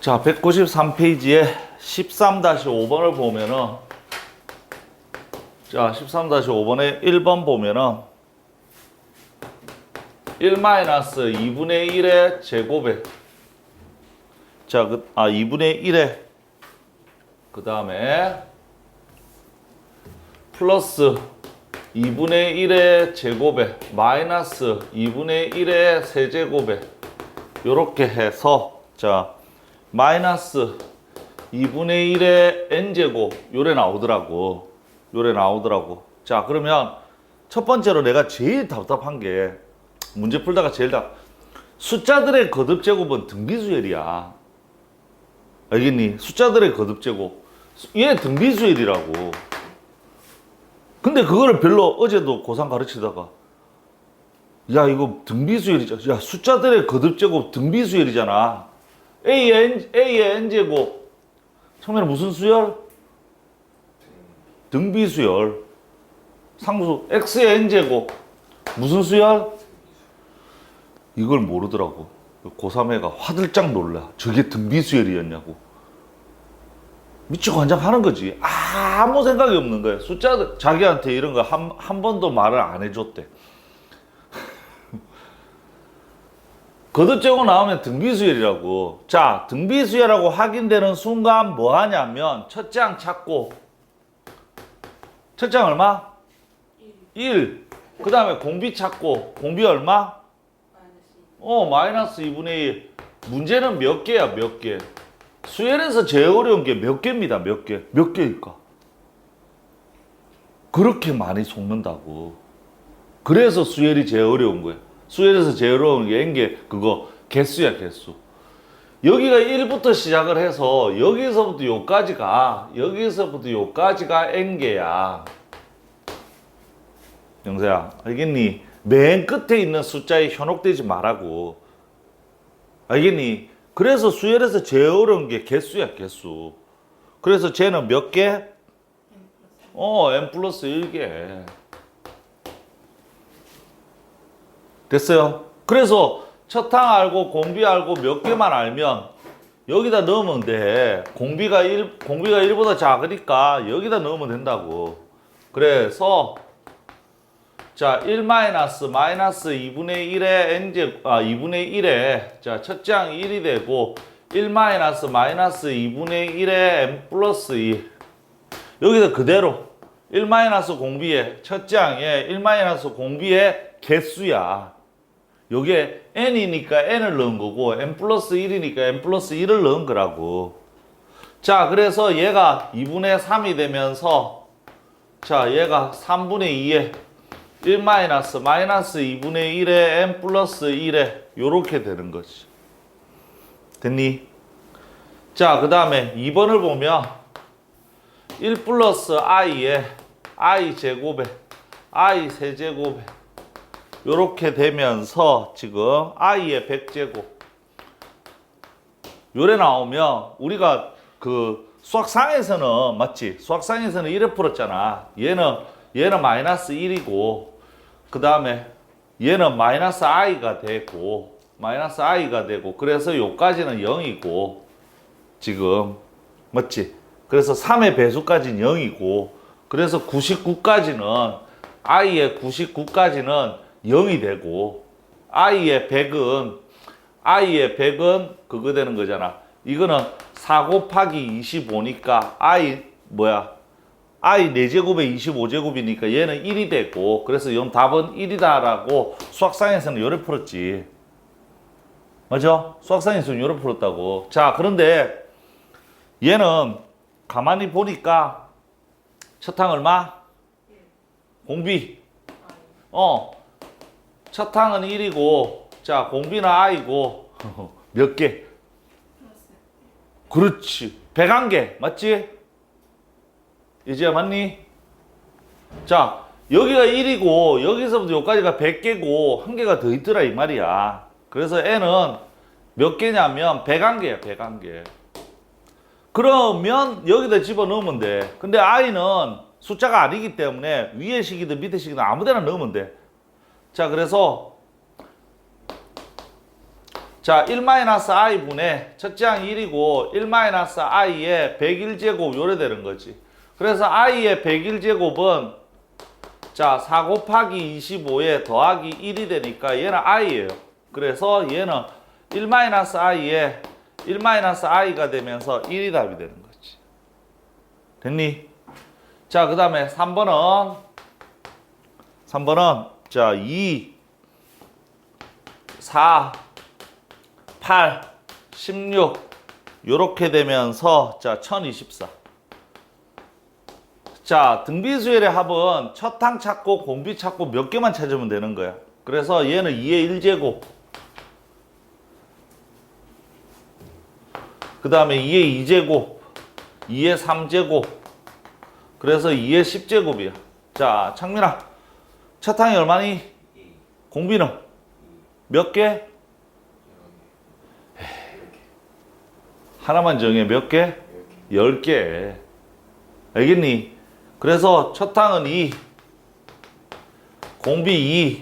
자, 193페이지에 13-5번을 보면은, 자, 13-5번에 1번 보면은 1-2분의 1의 제곱에, 자, 2분의 1에, 그 다음에 플러스 2분의 1의 제곱에 마이너스 2분의 1의 세제곱에 요렇게 해서, 자, 마이너스 2분의 1의 n제곱 요래 나오더라고. 자, 그러면 첫 번째로 내가 제일 답답한 게, 문제 풀다가 제일 숫자들의 거듭제곱은 등비수열이야. 알겠니? 숫자들의 거듭제곱, 얘 등비수열이라고. 근데 그거를 별로, 어제도 고3 가르치다가, 야, 이거 등비수열이잖아. 야, 숫자들의 거듭제곱 등비수열이잖아. A의 n제곱. 처음에는 무슨 수열? 등비수열. 상수 X의 n제곱. 무슨 수열? 이걸 모르더라고. 고3애가 화들짝 놀라. 저게 등비수열이었냐고. 미치고 환장하는 거지. 아무 생각이 없는 거야. 숫자들, 자기한테 이런 거 한 번도 말을 안 해줬대. 거듭제곱 나오면 등비수열이라고. 자, 등비수열하고 확인되는 순간 뭐 하냐면, 첫째 항 찾고, 첫째 항 얼마? 1. 그 다음에 공비 찾고, 공비 얼마? 마이너스 2분의 1. 문제는 몇 개야, 몇 개? 수열에서 제일 어려운 게 몇 개입니다, 몇 개? 몇 개일까? 그렇게 많이 속는다고. 그래서 수열이 제일 어려운 거야. 수열에서 제일 어려운 게 n개, 그거 개수야, 개수. 여기가 1부터 시작을 해서 여기서부터 요까지가 n개야. 영서야, 알겠니? 맨 끝에 있는 숫자에 현혹되지 말라고. 알겠니? 그래서 수열에서 제일 어려운 게 개수야, 개수. 그래서 쟤는 몇 개? n 플러스 1개. 됐어요? 그래서 첫 항 알고 공비 알고 몇 개만 알면 여기다 넣으면 돼. 공비가 1보다 작으니까 여기다 넣으면 된다고. 그래서 자, 1-마이너스 2분의 1의 n제곱, 2분의 1에, 자, 첫째 항이 1이 되고, 1-마이너스 2분의 1의 n 플러스 2. 여기다 그대로, 1- 공비에, 첫째 항에 1- 공비의 개수야. 요게 n이니까 n을 넣은 거고, n 플러스 1이니까 n 플러스 1을 넣은 거라고. 자, 그래서 얘가 2분의 3이 되면서, 자, 얘가 3분의 2에, 1- 마이너스 2분의 1에 n 플러스 1에 요렇게 되는 거지. 됐니? 자, 그 다음에 2번을 보면 1 플러스 i에 i 제곱에 i 세제곱에 요렇게 되면서 지금 i의 100제곱 요래 나오면 우리가 그 수학상에서는 맞지? 수학상에서는 이래 풀었잖아. 얘는 마이너스 1이고, 그 다음에 얘는 마이너스 i가 되고, 그래서 요까지는 0이고, 지금, 맞지? 그래서 3의 배수까지는 0이고, 그래서 99까지는, i의 99까지는 0이 되고, i의 100은 그거 되는 거잖아. 이거는 4 곱하기 25니까, i 4제곱에 25제곱이니까 얘는 1이 되고, 그래서 이 답은 1이다라고 수학상에서는 요래 풀었지. 맞아? 수학상에서는 요래 풀었다고. 자, 그런데 얘는 가만히 보니까 첫 항 얼마? 공비. 첫 항은 1이고, 자, 공비는 i고, 몇 개? 그렇지. 101개. 맞지? 이제야 맞니? 자, 여기가 1이고 여기서부터 여기까지가 100개고 한 개가 더 있더라 이 말이야. 그래서 n은 몇 개냐면 101개야, 101개. 그러면 여기다 집어넣으면 돼. 근데 i는 숫자가 아니기 때문에 위에 식이든 밑에 식이든 아무 데나 넣으면 돼. 자, 그래서 자, 1-i분의 첫째 항 1이고 1-i의 101제곱 요래 되는 거지. 그래서 i의 101제곱은 자, 4 곱하기 25에 더하기 1이 되니까 얘는 i예요. 그래서 얘는 1-i에 1-i가 되면서 1이 답이 되는 거지. 됐니? 자, 그 다음에 3번은 자, 2, 4, 8, 16 요렇게 되면서 자, 1024. 자, 등비수열의 합은 첫 항 찾고 공비 찾고 몇 개만 찾으면 되는 거야. 그래서 얘는 2의 1제곱, 그 다음에 2의 2제곱, 2의 3제곱, 그래서 2의 10제곱이야. 자, 창민아, 첫 항이 얼마니? 공비는? 몇 개? 하나만 정해. 몇 개? 10개. 알겠니? 그래서 첫 항은 2, 공비 2.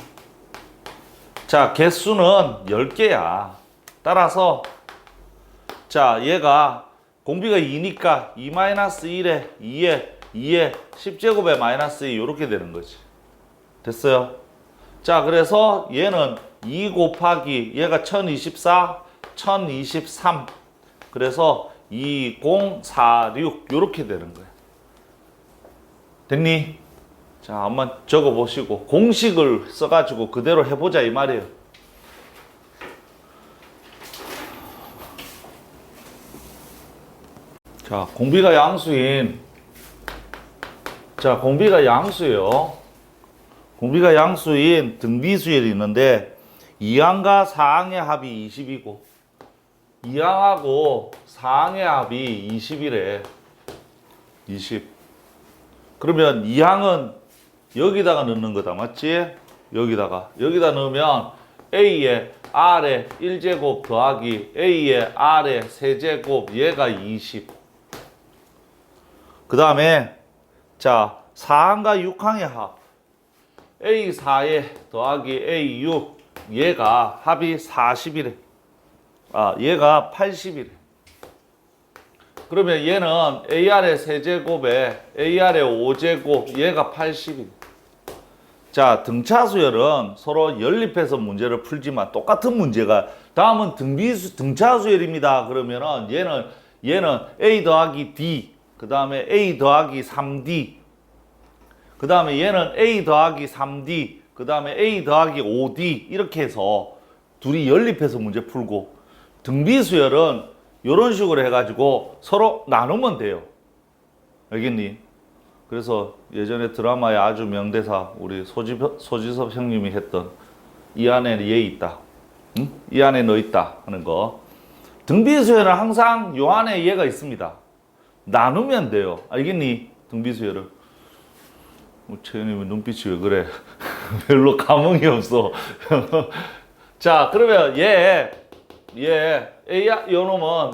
자, 개수는 10개야. 따라서 자, 얘가 공비가 2니까 2-1에 2에 10제곱에 마이너스 2 이렇게 되는 거지. 됐어요? 자, 그래서 얘는 2 곱하기 얘가 1024, 1023. 그래서 2046 이렇게 되는 거야. 됐니? 자, 한번 적어보시고 공식을 써가지고 그대로 해보자 이 말이에요. 자, 공비가 양수인 자, 공비가 양수예요. 공비가 양수인 등비수열이 있는데 2항과 4항의 합이 20이고 2항하고 4항의 합이 20이래. 20. 그러면 2항은 여기다가 넣는 거다. 맞지? 여기다 넣으면 A의 R의 1제곱 더하기 A의 R의 세제곱 얘가 20. 그 다음에 자, 4항과 6항의 합 A4에 더하기 A6 얘가 합이 40이래. 얘가 80이래. 그러면 얘는 AR의 세제곱에 AR의 5제곱 얘가 80이래. 자, 등차수열은 서로 연립해서 문제를 풀지만 똑같은 문제가 다음은 등차수열입니다. 그러면은 얘는 A 더하기 D, 그 다음에 A 더하기 3D, 그 다음에 얘는 A 더하기 3D, 그 다음에 A 더하기 5D 이렇게 해서 둘이 연립해서 문제 풀고, 등비수열은 이런 식으로 해가지고 서로 나누면 돼요. 알겠니? 그래서 예전에 드라마의 아주 명대사 우리 소지섭 형님이 했던 이 안에 얘 있다, 응? 이 안에 너 있다 하는 거. 등비수열은 항상 요 안에 얘가 있습니다. 나누면 돼요. 알겠니? 등비수열은. 채연님 눈빛이 왜 그래? 별로 감흥이 없어. 자, 그러면 요 놈은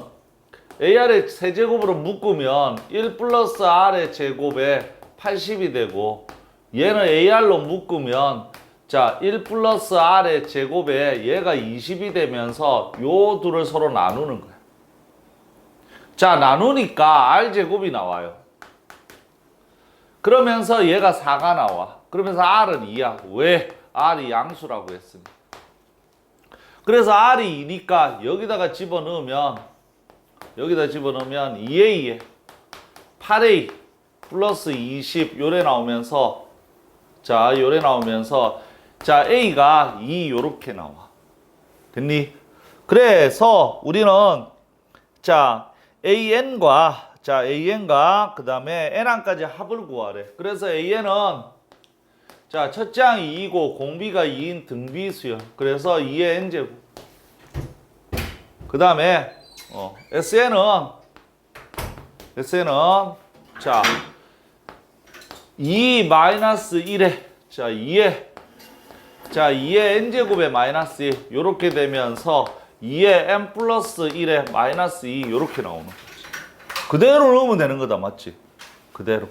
AR의 세제곱으로 묶으면 1 플러스 R의 제곱에 80이 되고, 얘는 AR로 묶으면 자, 1 플러스 R의 제곱에 얘가 20이 되면서 요 둘을 서로 나누는 거야. 자, 나누니까 R제곱이 나와요. 그러면서 얘가 4가 나와. 그러면서 R은 2야. 왜? R이 양수라고 했으니. 그래서 R이 2니까 여기다가 집어넣으면 2A 8A 플러스 20 요래 나오면서 자, 자, A가 2 요렇게 나와. 됐니? 그래서 우리는 자, AN과 그 다음에 N항까지 합을 구하래. 그래서 AN은 자, 첫째 항이 2고 공비가 2인 등비수열. 그래서 2의 N제곱. 그 다음에 SN은 자, 2 마이너스 1에 자, 2의 N제곱에 마이너스 1 요렇게 되면서 2의 N 플러스 1에 마이너스 2 요렇게 나오는 거지. 그대로 넣으면 되는 거다. 맞지? 그대로.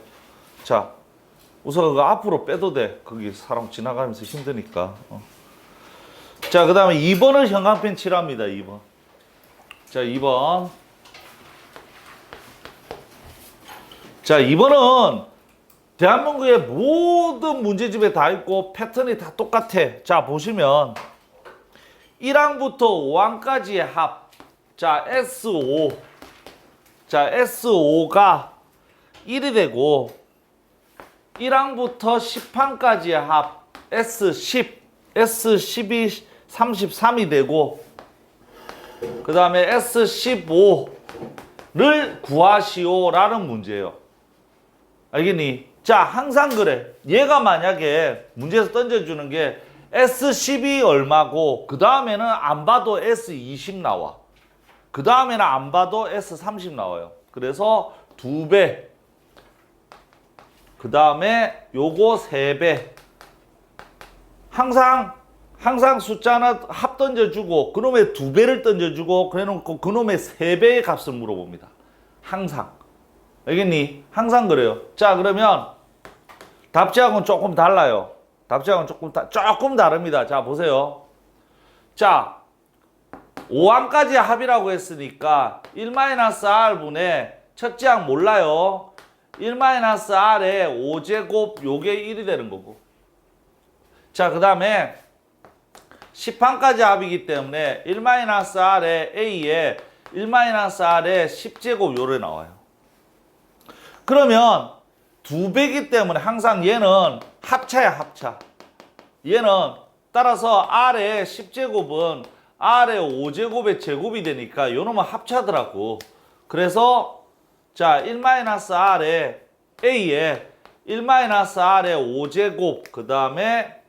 자, 우선 그거 앞으로 빼도 돼. 거기 사람 지나가면서 힘드니까. 자, 그 다음에 2번을 형광펜 칠합니다. 2번. 자, 2번. 자, 2번은 대한민국의 모든 문제집에 다 있고 패턴이 다 똑같아. 자, 보시면 1항부터 5항까지의 합. 자, S5. 자, S5가 1이 되고 1항부터 10항까지의 합. S10. S12 33이 되고 그 다음에 S15를 구하시오라는 문제예요. 알겠니? 자, 항상 그래. 얘가 만약에 문제에서 던져주는 게 S10이 얼마고 그 다음에는 안 봐도 S20 나와. 그 다음에는 안 봐도 S30 나와요. 그래서 2배. 그 다음에 요거 3배. 항상 숫자 하나 합 던져주고 그놈의 2배를 던져주고 그래놓고 그놈의 3배의 값을 물어봅니다. 항상. 알겠니? 항상 그래요. 자, 그러면 답지하고는 조금 달라요. 답지하고는 조금 다릅니다. 자, 보세요. 자, 5항까지 합이라고 했으니까 1-r분의 첫째 항 몰라요. 1-r의 5제곱 요게 1이 되는 거고. 자, 그 다음에 10항까지 합이기 때문에 1-r의 a에 1-r의 10제곱 요래 나와요. 그러면 2배이기 때문에 항상 얘는 합차야, 합차. 얘는 따라서 r의 10제곱은 r의 5제곱의 제곱이 되니까 요놈은 합차더라고. 그래서 자, 1-r의 a에 1-r의 5제곱 그 다음에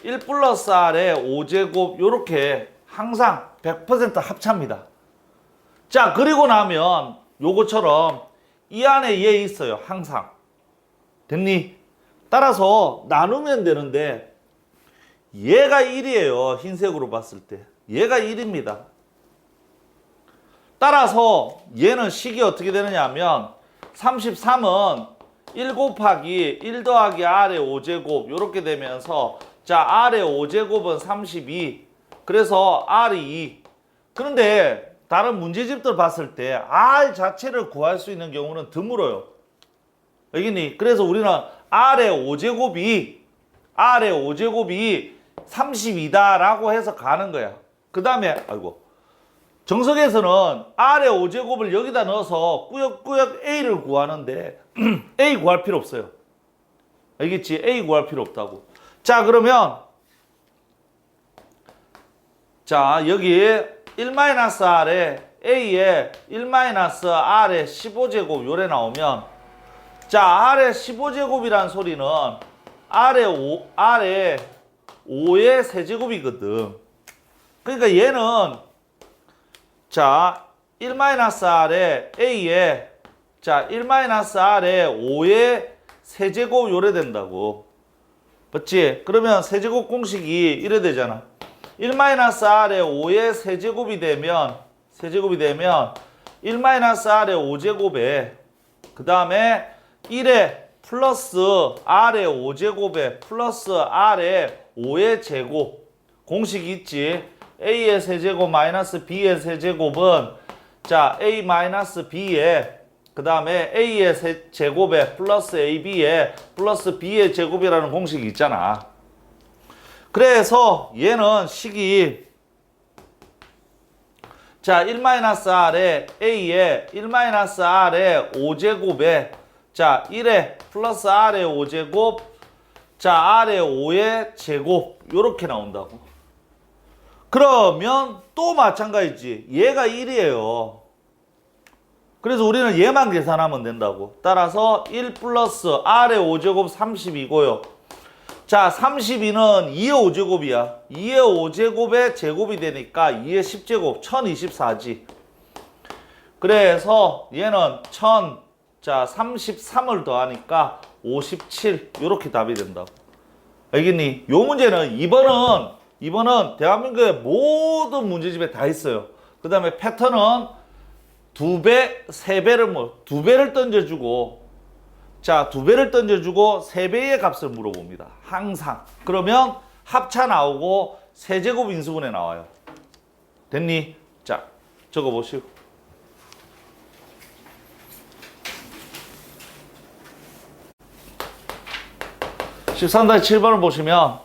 1 플러스 r의 5제곱 요렇게 항상 100% 합차입니다. 자, 그리고 나면 요거처럼 이 안에 얘 있어요. 항상. 됐니? 따라서 나누면 되는데 얘가 1이에요. 흰색으로 봤을 때. 얘가 1입니다. 따라서 얘는 식이 어떻게 되느냐 하면 33은 1 곱하기 1 더하기 r의 5제곱 요렇게 되면서 자, r의 5제곱은 32. 그래서 r이 2. 그런데 다른 문제집들 봤을 때 r 자체를 구할 수 있는 경우는 드물어요. 알겠니? 그래서 우리는 r의 5제곱이 32다라고 해서 가는 거야. 그 다음에 정석에서는 r의 5제곱을 여기다 넣어서 꾸역꾸역 a를 구하는데 a 구할 필요 없어요. 알겠지? a 구할 필요 없다고. 자, 그러면 자, 여기 1-r에 a에 1-r의 15제곱 요래 나오면 자, r의 15제곱이란 소리는 r의 5의 세제곱이거든. 그러니까 얘는 자, 1-r에 a에 자, 1-r의 5의 세제곱 요래 된다고. 맞지? 그러면 세제곱 공식이 이래 되잖아. 1-r의 5의 세제곱이 되면 1-r의 5제곱에 그 다음에 1에 플러스 r의 5제곱에 플러스 r의 5의 제곱 공식이 있지. a의 세제곱 마이너스 b의 세제곱은 자, a 마이너스 b에 그 다음에 a의 제곱에 플러스 ab에 플러스 b의 제곱이라는 공식이 있잖아. 그래서 얘는 식이 자, 1-r에 a에 1-r의 5제곱에 자, 1에 플러스 r의 5제곱 자, r의 5의 제곱 요렇게 나온다고. 그러면 또 마찬가지지. 얘가 1이에요. 그래서 우리는 얘만 계산하면 된다고. 따라서 1 플러스 r의 5제곱 30이고요. 자, 32는 2의 5제곱이야. 2의 5제곱의 제곱이 되니까 2의 10제곱 1024지. 그래서 얘는 33을 더하니까 57 이렇게 답이 된다고. 알겠니? 요 문제는 2번은 대한민국의 모든 문제집에 다 있어요. 그 다음에 패턴은 2배, 3배를 2배를 던져주고 자, 2배를 던져주고 3배의 값을 물어봅니다. 항상. 그러면 합차 나오고 세제곱 인수분해 나와요. 됐니? 자, 적어보시오. 13-7번을 보시면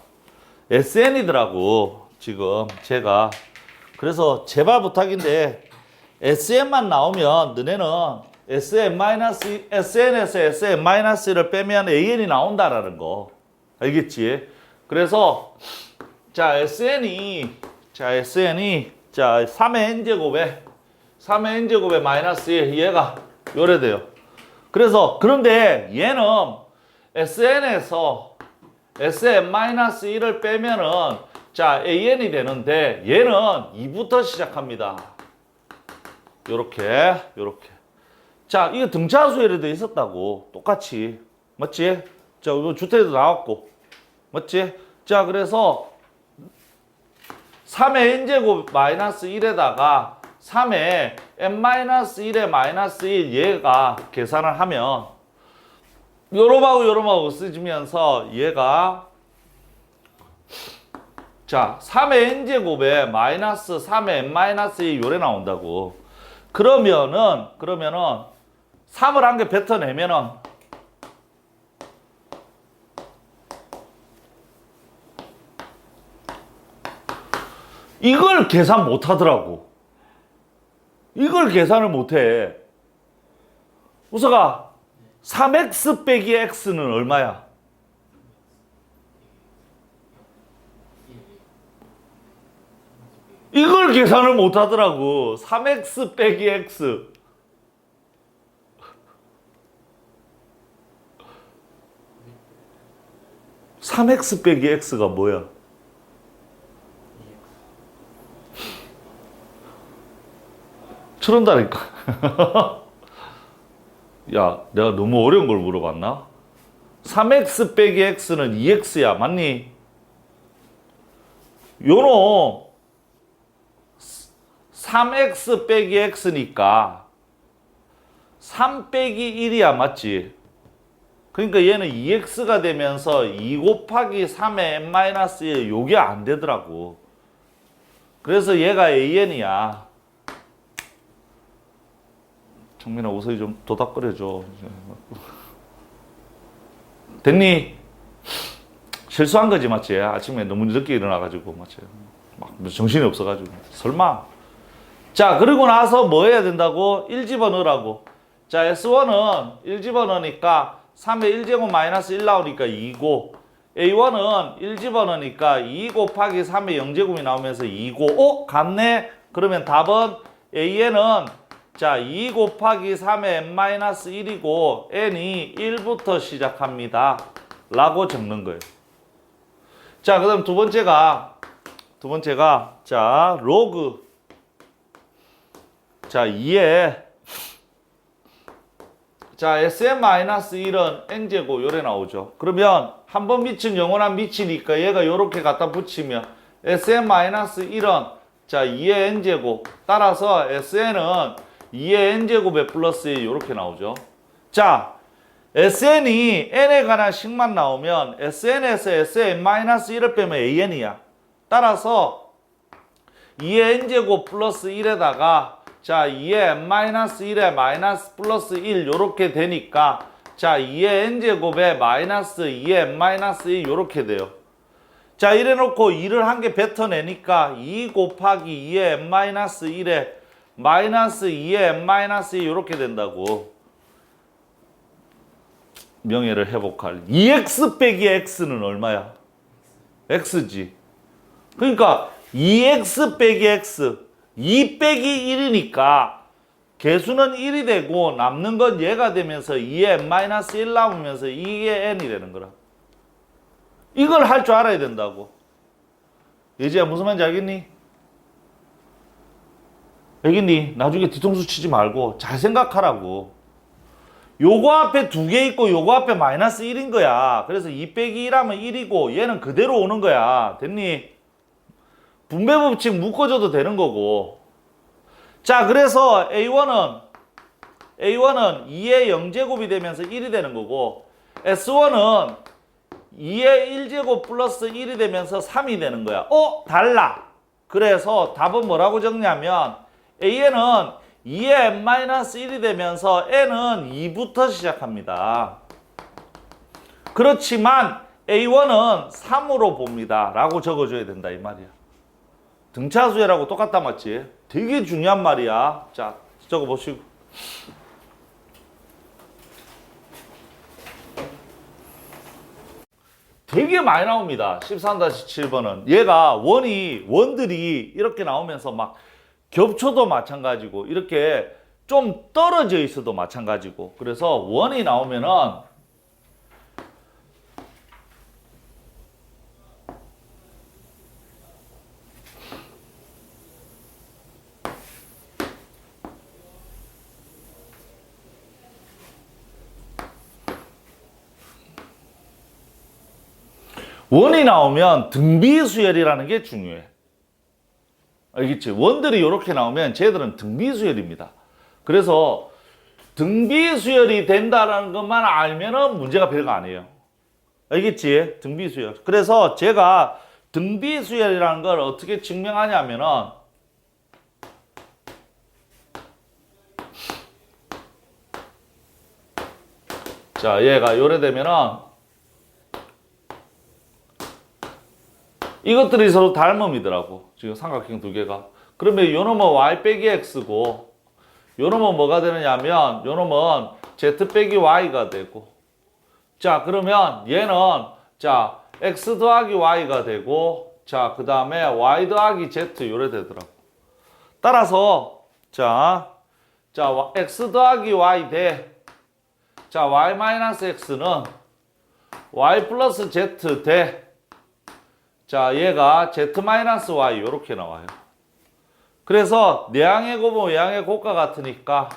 SN이더라고. 지금 제가 그래서 제발 부탁인데 SN만 나오면 너네는 SN에서 SN-를 빼면 AN이 나온다라는 거 알겠지? 그래서 자 SN이 3의 n제곱에 마이너스 1 얘가 요래 돼요. 그래서 그런데 얘는 SN에서 SN-1을 빼면은 자 AN이 되는데 얘는 2부터 시작합니다. 요렇게 자 이거 등차수열에 돼 있었다고 똑같이 맞지? 자 이거 주택에도 나왔고 맞지? 자 그래서 3의 n제곱 마이너스 1에다가 3의 n-1의 마이너스 1 얘가 계산을 하면 요놈하고 쓰지면서 얘가 자 3의 n제곱에 마이너스 3의 n-2 요래 나온다고. 그러면은 3을 한 개 뱉어내면은 이걸 계산 못 하더라고. 이걸 계산을 못 해. 우서가 3x 빼기 x는 얼마야? 이걸 계산을 못 하더라고. 3x 빼기 x. (3x) 빼기 x가 뭐야? 저런다니까. 야, 내가 너무 어려운 걸 물어봤나? 3x 빼기 x는 2x야. 맞니? 요놈 3x 빼기 x니까 3 빼기 1이야. 맞지? 그러니까 얘는 2x가 되면서 2 곱하기 3의 n-1 요게 안 되더라고. 그래서 얘가 an이야. 정민아 우석이 좀 도닥거려줘. 됐니? 실수한 거지 맞지? 아침에 너무 늦게 일어나가지고 맞지? 막 정신이 없어가지고 설마. 자 그리고 나서 뭐 해야 된다고? 1 집어넣으라고. 자 S1은 1 집어넣으니까 3의 1제곱 마이너스 1 나오니까 2고 A1은 1 집어넣으니까 2 곱하기 3의 0제곱이 나오면서 2고 같네? 그러면 답은 AN은 자 2 곱하기 3의 n-1이고 n이 1부터 시작합니다 라고 적는 거예요. 자 그 다음 두 번째가 자 로그 자 2에 자 Sn-1은 n제곱 요래 나오죠. 그러면 한 번 미친 영원한 미치니까 얘가 요렇게 갖다 붙이면 Sn-1은 자 2의 n제곱 따라서 Sn은 2의 n제곱에 플러스 1 요렇게 나오죠. 자 Sn이 n에 관한 식만 나오면 Sn에서 Sn-1을 빼면 an이야. 따라서 2의 n제곱 플러스 1에다가 자 2의 n-1에 마이너스 플러스 1 요렇게 되니까 자 2의 n제곱에 마이너스 2의 n-1 요렇게 돼요. 자 이래 놓고 2를 한 개 뱉어내니까 2 곱하기 2의 n-1에 마이너스 2의 n-2 요렇게 된다고. 명예를 회복할 2x 빼기 x는 얼마야? x지. 그러니까 2x 빼기 x 2 빼기 1이니까 개수는 1이 되고 남는 건 얘가 되면서 2의 n-1 남으면서 이게 n이 되는 거라. 이걸 할 줄 알아야 된다고. 예지야 무슨 말인지 알겠니? 알겠니? 나중에 뒤통수 치지 말고 잘 생각하라고. 요거 앞에 2개 있고 요거 앞에 마이너스 1인 거야. 그래서 2 빼기 1 하면 1이고 얘는 그대로 오는 거야. 됐니? 분배 법칙 묶어줘도 되는 거고. 자 그래서 A1은 2의 0제곱이 되면서 1이 되는 거고 S1은 2의 1제곱 플러스 1이 되면서 3이 되는 거야. 달라. 그래서 답은 뭐라고 적냐면 A에는 2의 n-1이 되면서 n은 2부터 시작합니다. 그렇지만 A1은 3으로 봅니다. 라고 적어줘야 된다 이 말이야. 등차수열하고 똑같다 맞지? 되게 중요한 말이야. 자, 적어보시고. 되게 많이 나옵니다. 13-7번은. 얘가 원들이 이렇게 나오면서 막 겹쳐도 마찬가지고 이렇게 좀 떨어져 있어도 마찬가지고 그래서 원이 나오면은 원이 나오면 등비수열이라는 게 중요해. 알겠지? 원들이 이렇게 나오면 쟤들은 등비수열입니다. 그래서 등비수열이 된다는 것만 알면은 문제가 별거 아니에요. 알겠지? 등비수열. 그래서 제가 등비수열이라는 걸 어떻게 증명하냐면은 자, 얘가 요래 되면은 이것들이 서로 닮음이더라고. 지금 삼각형 두 개가. 그러면 요 놈은 y 빼기 x고 요 놈은 뭐가 되느냐면 요 놈은 z 빼기 y가 되고 자 그러면 얘는 자 x 더하기 y가 되고 자 그 다음에 y 더하기 z 요래 되더라고. 따라서 자 x 더하기 y 대 자 y 마이너스 x는 y 플러스 z 대 자, 얘가 z-y 이렇게 나와요. 그래서 내항의 곱은 외항의 곱과 같으니까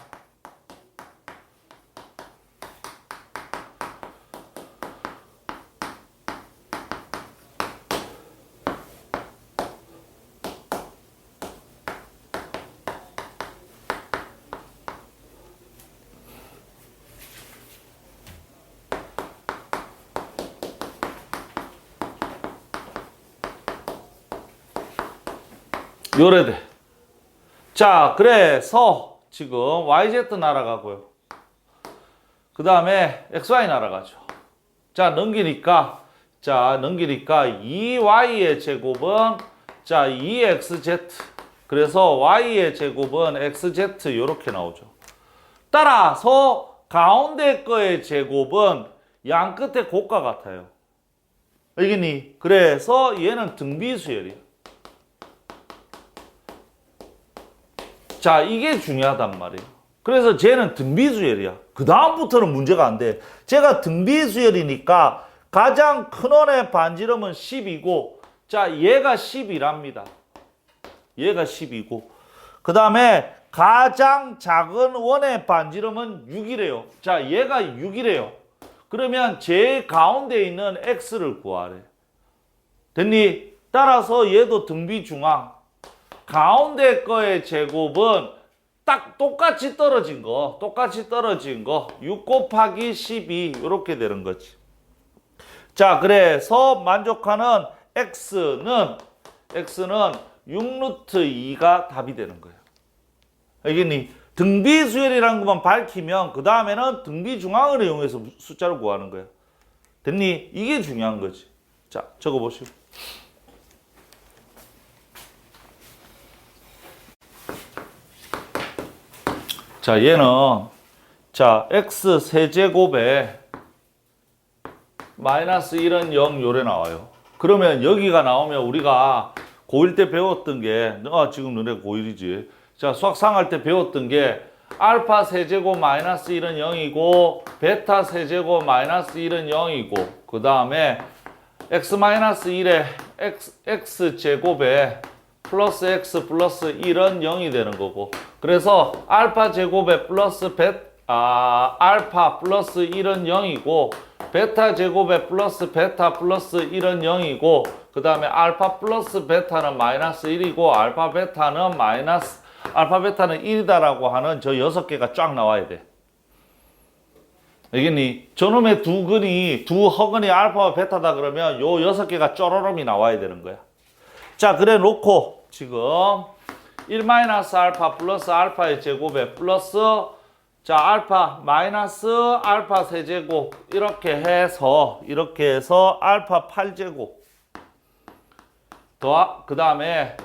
요래돼. 자, 그래서 지금 YZ 날아가고요. 그 다음에 XY 날아가죠. 자, 넘기니까 2Y의 제곱은 자, 2XZ. 그래서 Y의 제곱은 XZ 이렇게 나오죠. 따라서 가운데 거의 제곱은 양 끝에 곱과 같아요. 알겠니? 그래서 얘는 등비수열이에요. 자, 이게 중요하단 말이에요. 그래서 쟤는 등비수열이야. 그 다음부터는 문제가 안 돼. 쟤가 등비수열이니까 가장 큰 원의 반지름은 10이고 자, 얘가 10이랍니다. 얘가 10이고 그 다음에 가장 작은 원의 반지름은 6이래요. 자, 얘가 6이래요. 그러면 제일 가운데 있는 x를 구하래. 됐니? 따라서 얘도 등비중앙. 가운데 거의 제곱은 딱 똑같이 떨어진 거 6 곱하기 12 이렇게 되는 거지. 자, 그래서 만족하는 x는 6루트 2가 답이 되는 거예요. 알겠니? 등비수열이라는 것만 밝히면 그 다음에는 등비중앙을 이용해서 숫자를 구하는 거야. 됐니? 이게 중요한 거지. 자, 적어보시고. 자, 얘는 자 x 세제곱에 마이너스 1은 0 요래 나와요. 그러면 여기가 나오면 우리가 고1 때 배웠던 게 지금 너네 고1이지. 자, 수학 상할 때 배웠던 게 알파 세제곱 마이너스 1은 0이고 베타 세제곱 마이너스 1은 0이고 그 다음에 x 마이너스 1에 x 제곱에 플러스 x 플러스 1은 0이 되는 거고 그래서 알파 제곱에 플러스 알파 플러스 1은 0이고 베타 제곱에 플러스 베타 플러스 1은 0이고 그 다음에 알파 플러스 베타는 마이너스 1이고 알파 베타는 1이다라고 하는 저 6개가 쫙 나와야 돼. 알겠니? 저놈의 두 허근이 알파와 베타다 그러면 요 6개가 쪼로롬이 나와야 되는 거야. 자, 그래 놓고 지금 1-알파 플러스 알파의 제곱에 플러스 자, 알파 마이너스 알파 세제곱 이렇게 해서 알파 8제곱 더 그 다음에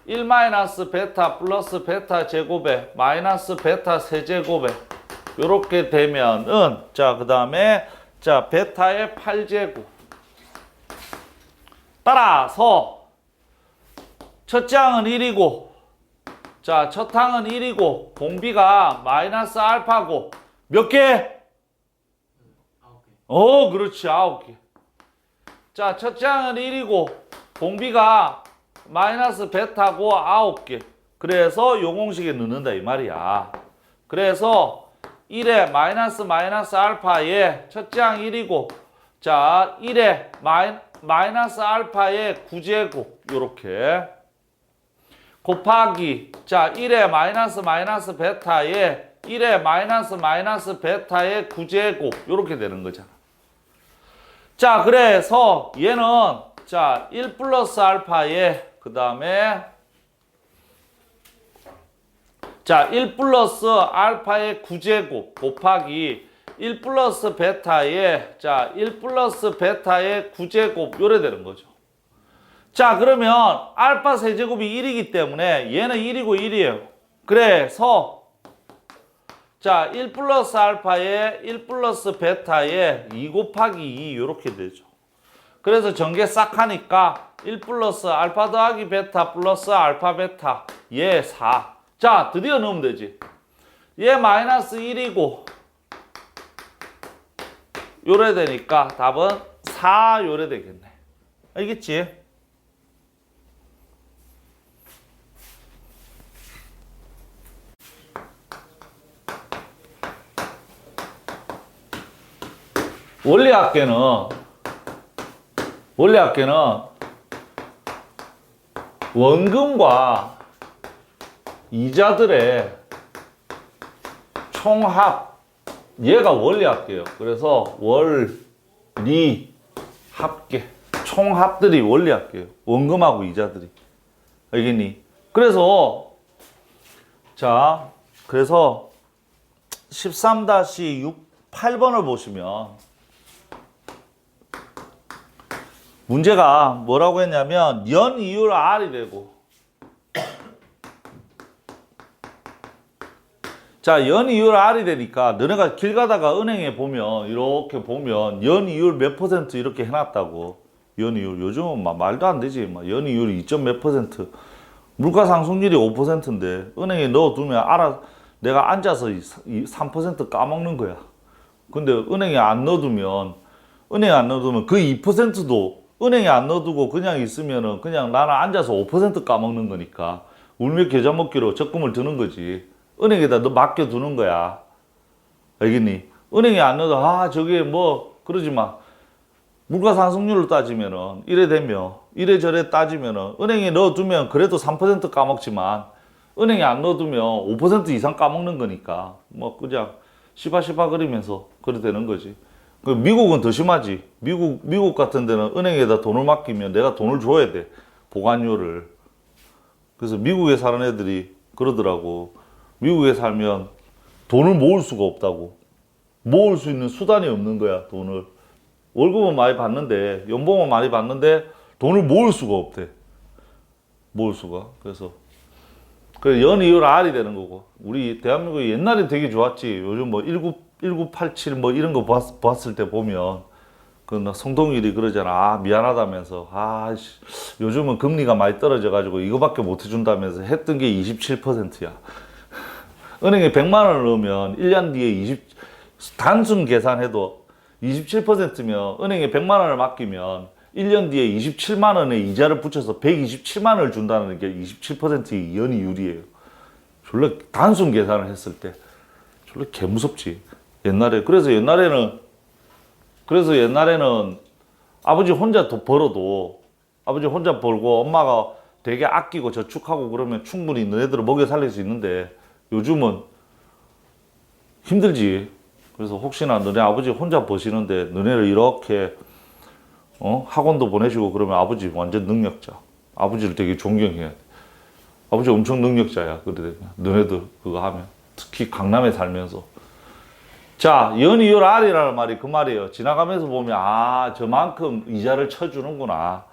1-베타 플러스 베타 제곱에 마이너스 베타 세제곱에 요렇게 되면은 자, 그 다음에 자, 베타의 8제곱 따라서 첫째 항은 1이고 자, 첫 항은 1이고 공비가 마이너스 알파고 몇 개? 9개. 그렇지. 9개. 자, 첫째 항은 1이고 공비가 마이너스 베타고 9개. 그래서 요 공식에 넣는다 이 말이야. 그래서 1에 마이너스 알파에 첫째 항 1이고 자, 1에 마이너스 알파의 9제곱 요렇게 곱하기 자 1에 마이너스 베타에 1에 마이너스 베타의 9제곱 요렇게 되는 거잖아. 자, 그래서 얘는 자 1 플러스 알파에 그 다음에 자 1 플러스 알파의 9제곱 곱하기 1 플러스 베타에 자 1 플러스 베타의 9제곱 요래 되는 거죠. 자, 그러면 알파 세제곱이 1이기 때문에 얘는 1이고 1이에요. 그래서 자, 1 플러스 알파에 1 플러스 베타에 2 곱하기 2 이렇게 되죠. 그래서 전개 싹 하니까 1 플러스 알파 더하기 베타 플러스 알파 베타 얘 4. 자, 드디어 넣으면 되지. 얘 마이너스 1이고 요래 되니까 답은 4 요래 되겠네. 알겠지? 원리학계는 원금과 이자들의 총합 얘가 원리학계예요. 그래서 원리 합계 총합들이 원리학계예요. 원금하고 이자들이. 알겠니? 그래서 자, 그래서 13-6 8번을 보시면 문제가 뭐라고 했냐면 연이율 R이 되고 자, 연이율 R이 되니까 너네가 길 가다가 은행에 보면 이렇게 보면 연이율 몇 퍼센트 이렇게 해놨다고. 연이율 요즘은 막 말도 안 되지. 막 연이율 2. 몇 퍼센트 물가 상승률이 5%인데 은행에 넣어두면 내가 앉아서 3% 까먹는 거야. 근데 은행에 안 넣어두면 그 2%도 은행에 안 넣어두고 그냥 있으면은 그냥 나는 앉아서 5% 까먹는 거니까 울며 겨자 먹기로 적금을 드는 거지. 은행에다 너 맡겨두는 거야. 알겠니? 은행에 안 넣어도 저게 뭐 그러지 마. 물가 상승률로 따지면은 이래저래 따지면은 은행에 넣어두면 그래도 3% 까먹지만 은행에 안 넣어두면 5% 이상 까먹는 거니까 뭐 그냥 시바시바 그리면서 그래 되는 거지. 미국은 더 심하지. 미국 같은 데는 은행에다 돈을 맡기면 내가 돈을 줘야 돼. 보관료를. 그래서 미국에 사는 애들이 그러더라고. 미국에 살면 돈을 모을 수가 없다고. 모을 수 있는 수단이 없는 거야, 돈을. 월급은 많이 받는데, 연봉은 많이 받는데 돈을 모을 수가 없대. 모을 수가. 그래서 연이율 R이 되는 거고. 우리 대한민국이 옛날에 되게 좋았지. 요즘 뭐 1987 뭐 이런 거 봤을 때 보면 그 송동일이 그러잖아. 미안하다면서. 요즘은 금리가 많이 떨어져 가지고 이거밖에 못 해준다면서 했던 게 27%야. 은행에 100만 원을 넣으면 1년 뒤에 단순 계산해도 27%면 은행에 100만 원을 맡기면 1년 뒤에 27만 원의 이자를 붙여서 127만 원을 준다는 게 27%의 연이율이에요. 졸라 단순 계산을 했을 때 졸라 개무섭지. 그래서 옛날에는 아버지 혼자 벌어도 아버지 혼자 벌고 엄마가 되게 아끼고 저축하고 그러면 충분히 너네들을 먹여 살릴 수 있는데 요즘은 힘들지. 그래서 혹시나 너네 아버지 혼자 버시는데 너네를 이렇게 학원도 보내시고 그러면 아버지 완전 능력자. 아버지를 되게 존경해야 돼. 아버지 엄청 능력자야. 그래 너네들 그거 하면 특히 강남에 살면서. 자, 연이율R이라는 말이 그 말이에요. 지나가면서 보면 아 저만큼 이자를 쳐주는구나.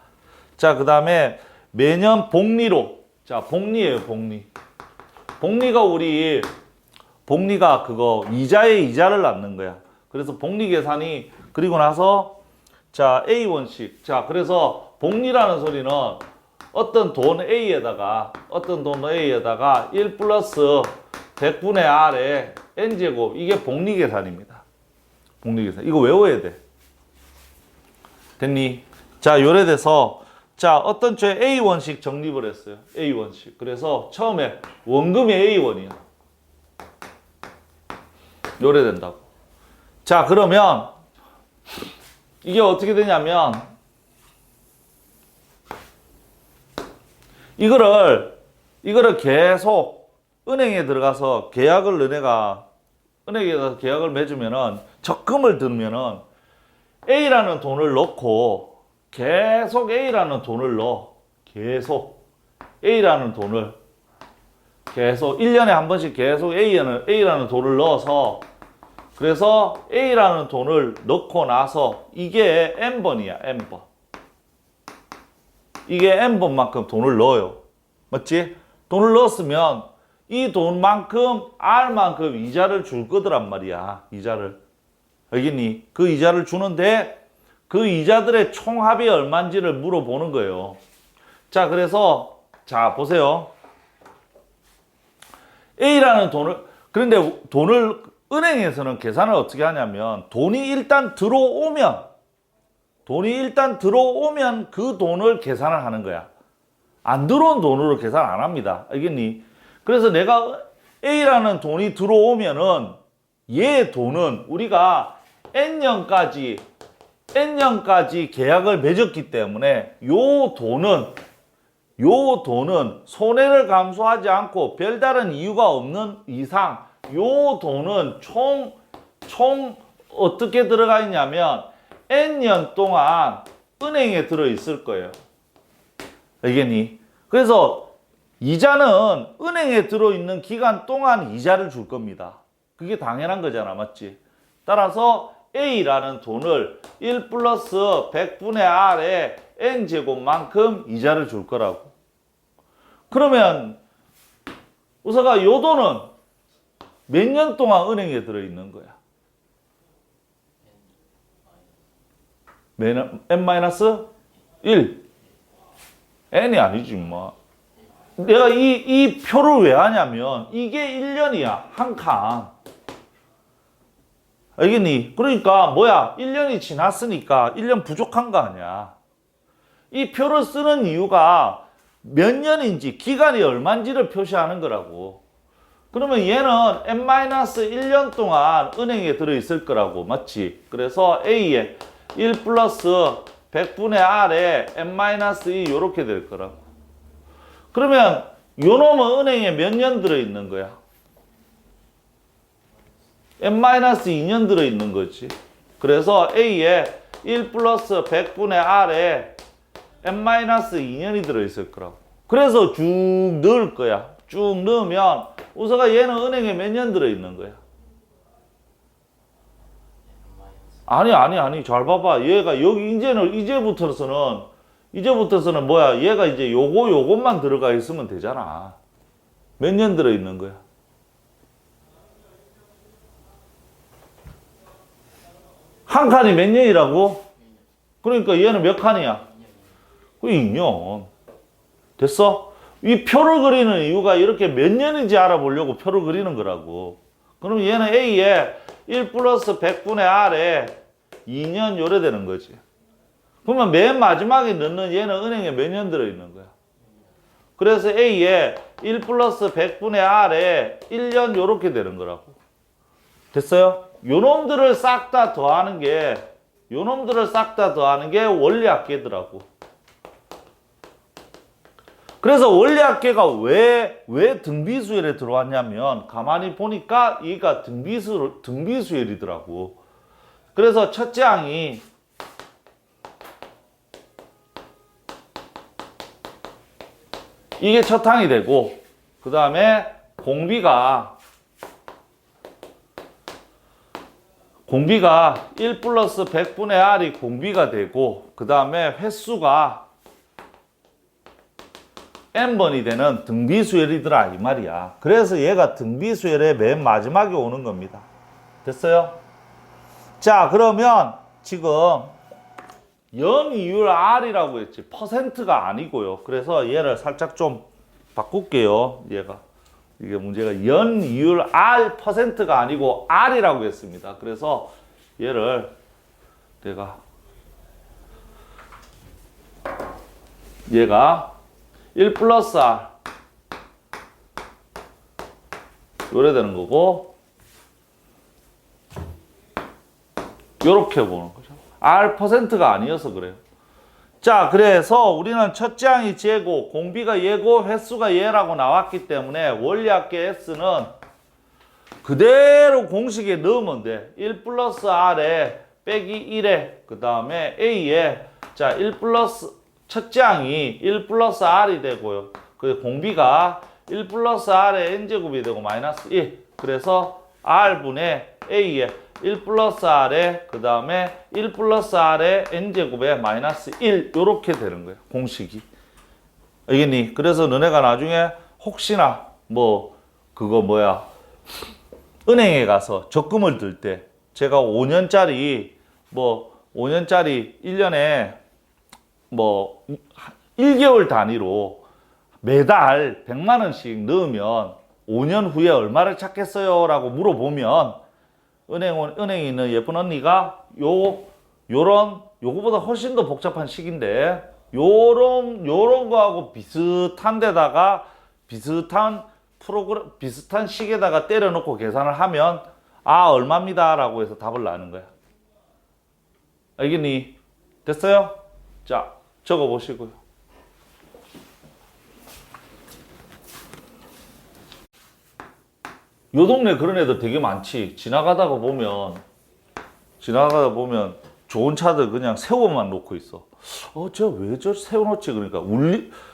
자, 그 다음에 매년 복리로. 자, 복리예요. 복리. 복리가 그거 이자에 이자를 낳는 거야. 그래서 복리 계산이 그리고 나서 자 A1씩. 자, 그래서 복리라는 소리는 어떤 돈 A에다가 1 플러스 100분의 R에 N제곱. 이게 복리 계산입니다. 복리 계산. 이거 외워야 돼. 됐니? 자, 요래돼서 자, 어떤 초에 A1씩 적립을 했어요. A1씩. 그래서 처음에 원금이 A1이야. 요래된다고. 자, 그러면 이게 어떻게 되냐면 이거를 계속 은행에 들어가서 계약을 은행에서 계약을 맺으면은 적금을 들면은 A라는 돈을 넣고 계속 A라는 돈을 넣어. 계속 A라는 돈을 계속 1년에 한 번씩 계속 A라는 돈을 넣어서 그래서 A라는 돈을 넣고 나서 이게 N번이야. N번. 이게 N번만큼 돈을 넣어요. 맞지? 돈을 넣었으면 이 돈만큼 R만큼 이자를 줄 거더란 말이야. 이자를. 알겠니? 그 이자를 주는데 그 이자들의 총합이 얼마인지를 물어보는 거예요. 자, 그래서 자, 보세요. A라는 그런데 돈을 은행에서는 계산을 어떻게 하냐면 돈이 일단 들어오면 그 돈을 계산을 하는 거야. 안 들어온 돈으로 계산 안 합니다. 알겠니? 그래서 내가 A라는 돈이 들어오면은 얘 돈은 우리가 N년까지 계약을 맺었기 때문에 요 돈은 손해를 감수하지 않고 별다른 이유가 없는 이상 요 돈은 총 어떻게 들어가 있냐면 N년 동안 은행에 들어 있을 거예요. 알겠니? 그래서 이자는 은행에 들어 있는 기간 동안 이자를 줄 겁니다. 그게 당연한 거잖아. 맞지? 따라서 A라는 돈을 1 플러스 100분의 R에 N제곱만큼 이자를 줄 거라고. 그러면 우서가 요 돈은 몇 년 동안 은행에 들어있는 거야? N-1? N이 아니지 뭐. 내가 이 표를 왜 하냐면 이게 1년이야. 한 칸. 알겠니? 그러니까 뭐야? 1년이 지났으니까 1년 부족한 거 아니야. 이 표를 쓰는 이유가 몇 년인지 기간이 얼마인지를 표시하는 거라고. 그러면 얘는 N-1년 동안 은행에 들어있을 거라고. 맞지? 그래서 A에 1 플러스 100분의 R에 N-2 요렇게 될 거라고. 그러면 요 놈은 은행에 몇 년 들어있는 거야? N-2년 들어있는 거지. 그래서 A에 1 플러스 100분의 R에 N-2년이 들어있을 거라고. 그래서 쭉 넣을 거야. 쭉 넣으면 우서가 얘는 은행에 몇 년 들어있는 거야? 아니. 잘 봐봐. 얘가 여기 이제부터서는 뭐야? 얘가 이제 요것만 들어가 있으면 되잖아. 몇 년 들어있는 거야? 한 칸이 몇 년이라고? 그러니까 얘는 몇 칸이야? 그 2년. 됐어? 이 표를 그리는 이유가 이렇게 몇 년인지 알아보려고 표를 그리는 거라고. 그럼 얘는 A에 1 플러스 100분의 R에 2년 요래 되는 거지. 그러면 맨 마지막에 넣는 얘는 은행에 몇 년 들어있는 거야? 그래서 A에 1 플러스 100분의 R에 1년 요렇게 되는 거라고. 됐어요? 요놈들을 싹 다 더하는 게 원리합계더라고. 그래서 원리합계가 왜 등비수열에 들어왔냐면 가만히 보니까 얘가 등비수열이더라고. 그래서 첫째 항이 이게 첫 항이 되고, 그 다음에 공비가 1 플러스 100분의 R이 공비가 되고, 그 다음에 횟수가 n번이 되는 등비수열이더라 이 말이야. 그래서 얘가 등비수열의 맨 마지막에 오는 겁니다. 됐어요? 자, 그러면 지금 연이율 R이라고 했지 퍼센트가 아니고요. 그래서 얘를 살짝 좀 바꿀게요. 이게 문제가 연이율 R 퍼센트가 아니고 R이라고 했습니다. 그래서 얘를 얘가 1 플러스 R 요래 되는 거고, 요렇게 보는 거죠. R 퍼센트가 아니어서 그래요. 자, 그래서 우리는 첫째 항이 J고 공비가 얘고 횟수가 얘라고 나왔기 때문에 원리합계 S는 그대로 공식에 넣으면 돼. 1 플러스 R에 빼기 1에 그 다음에 A에 자 1 플러스 첫째 항이 1 플러스 R이 되고요. 그 공비가 1 플러스 R의 N제곱이 되고 마이너스 1. 그래서 R분의 A에 1 플러스 R에 그 다음에 1 플러스 R의 N제곱에 마이너스 1 요렇게 되는 거예요. 공식이. 알겠니? 그래서 너네가 나중에 혹시나 은행에 가서 적금을 들 때 제가 5년짜리 1년에 1개월 단위로 매달 100만 원씩 넣으면 5년 후에 얼마를 찾겠어요? 라고 물어보면 은행에 있는 예쁜 언니가 요거보다 훨씬 더 복잡한 식인데 요런 거하고 비슷한 데다가 비슷한 식에다가 때려놓고 계산을 하면 얼마입니다 라고 해서 답을 나는 거야. 알겠니? 됐어요? 자, 적어 보시고요. 요 동네 그런 애들 되게 많지. 지나가다가 보면 좋은 차들 그냥 세워만 놓고 있어. 저 왜 저 세워놓지? 그러니까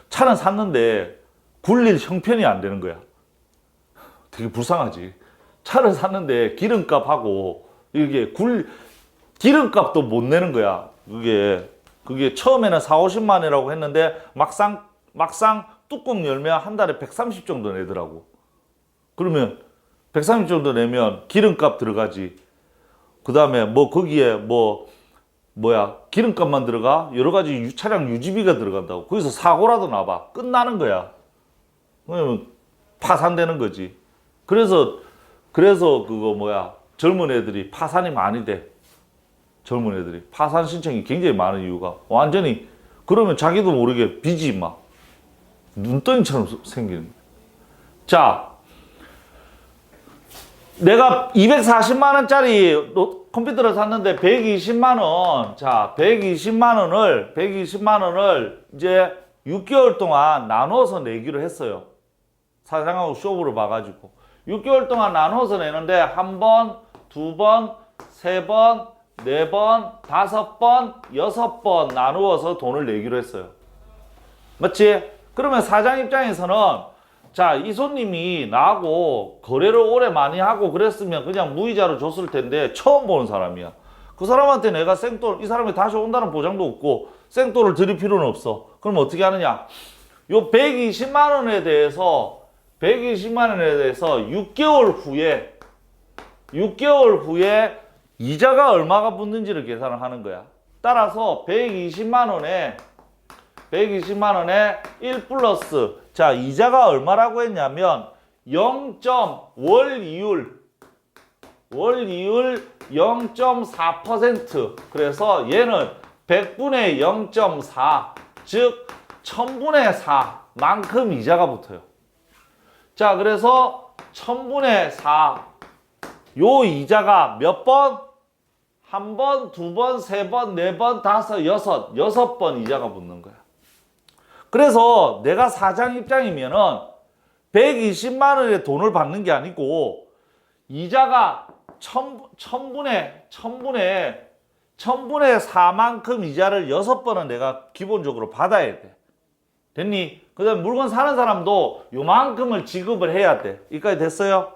차는 샀는데 굴릴 형편이 안 되는 거야. 되게 불쌍하지. 차를 샀는데 기름값하고 이게 기름값도 못 내는 거야. 그게 처음에는 4-50만 원이라고 했는데 막상 뚜껑 열면 한 달에 130 정도 내더라고. 그러면 130 정도 내면 기름값 들어가지. 그 다음에 거기에 기름값만 들어가? 여러 가지 차량 유지비가 들어간다고. 거기서 사고라도 나봐. 끝나는 거야. 그러면 파산되는 거지. 그래서 젊은 애들이 파산이 많이 돼. 젊은 애들이 파산 신청이 굉장히 많은 이유가 완전히 그러면 자기도 모르게 빚이 막 눈덩이처럼 생기는 거야. 자, 내가 240만 원짜리 컴퓨터를 샀는데 120만 원. 자, 120만 원을 이제 6개월 동안 나눠서 내기로 했어요. 사장하고 쇼부를 봐가지고 6개월 동안 나눠서 내는데 1번, 2번, 3번, 4번, 5번, 6번 나누어서 돈을 내기로 했어요. 맞지? 그러면 사장 입장에서는 자, 이 손님이 나하고 거래를 오래 많이 하고 그랬으면 그냥 무이자로 줬을 텐데 처음 보는 사람이야. 그 사람한테 내가 이 사람이 다시 온다는 보장도 없고 생돈을 드릴 필요는 없어. 그럼 어떻게 하느냐? 요 120만 원에 대해서 6개월 후에 이자가 얼마가 붙는지를 계산을 하는 거야. 따라서 120만 원에 1 플러스 자, 이자가 얼마라고 했냐면 0.월이율 0.4%. 그래서 얘는 100분의 0.4 즉 1000분의 4만큼 이자가 붙어요. 자, 그래서 1000분의 4 요 이자가 몇 번? 1번, 2번, 3번, 4번, 5, 6번 이자가 붙는 거야. 그래서 내가 사장 입장이면은 120만 원의 돈을 받는 게 아니고 이자가 천분의 4만큼 이자를 6번은 내가 기본적으로 받아야 돼. 됐니? 그 다음에 물건 사는 사람도 요만큼을 지급을 해야 돼. 여기까지 됐어요?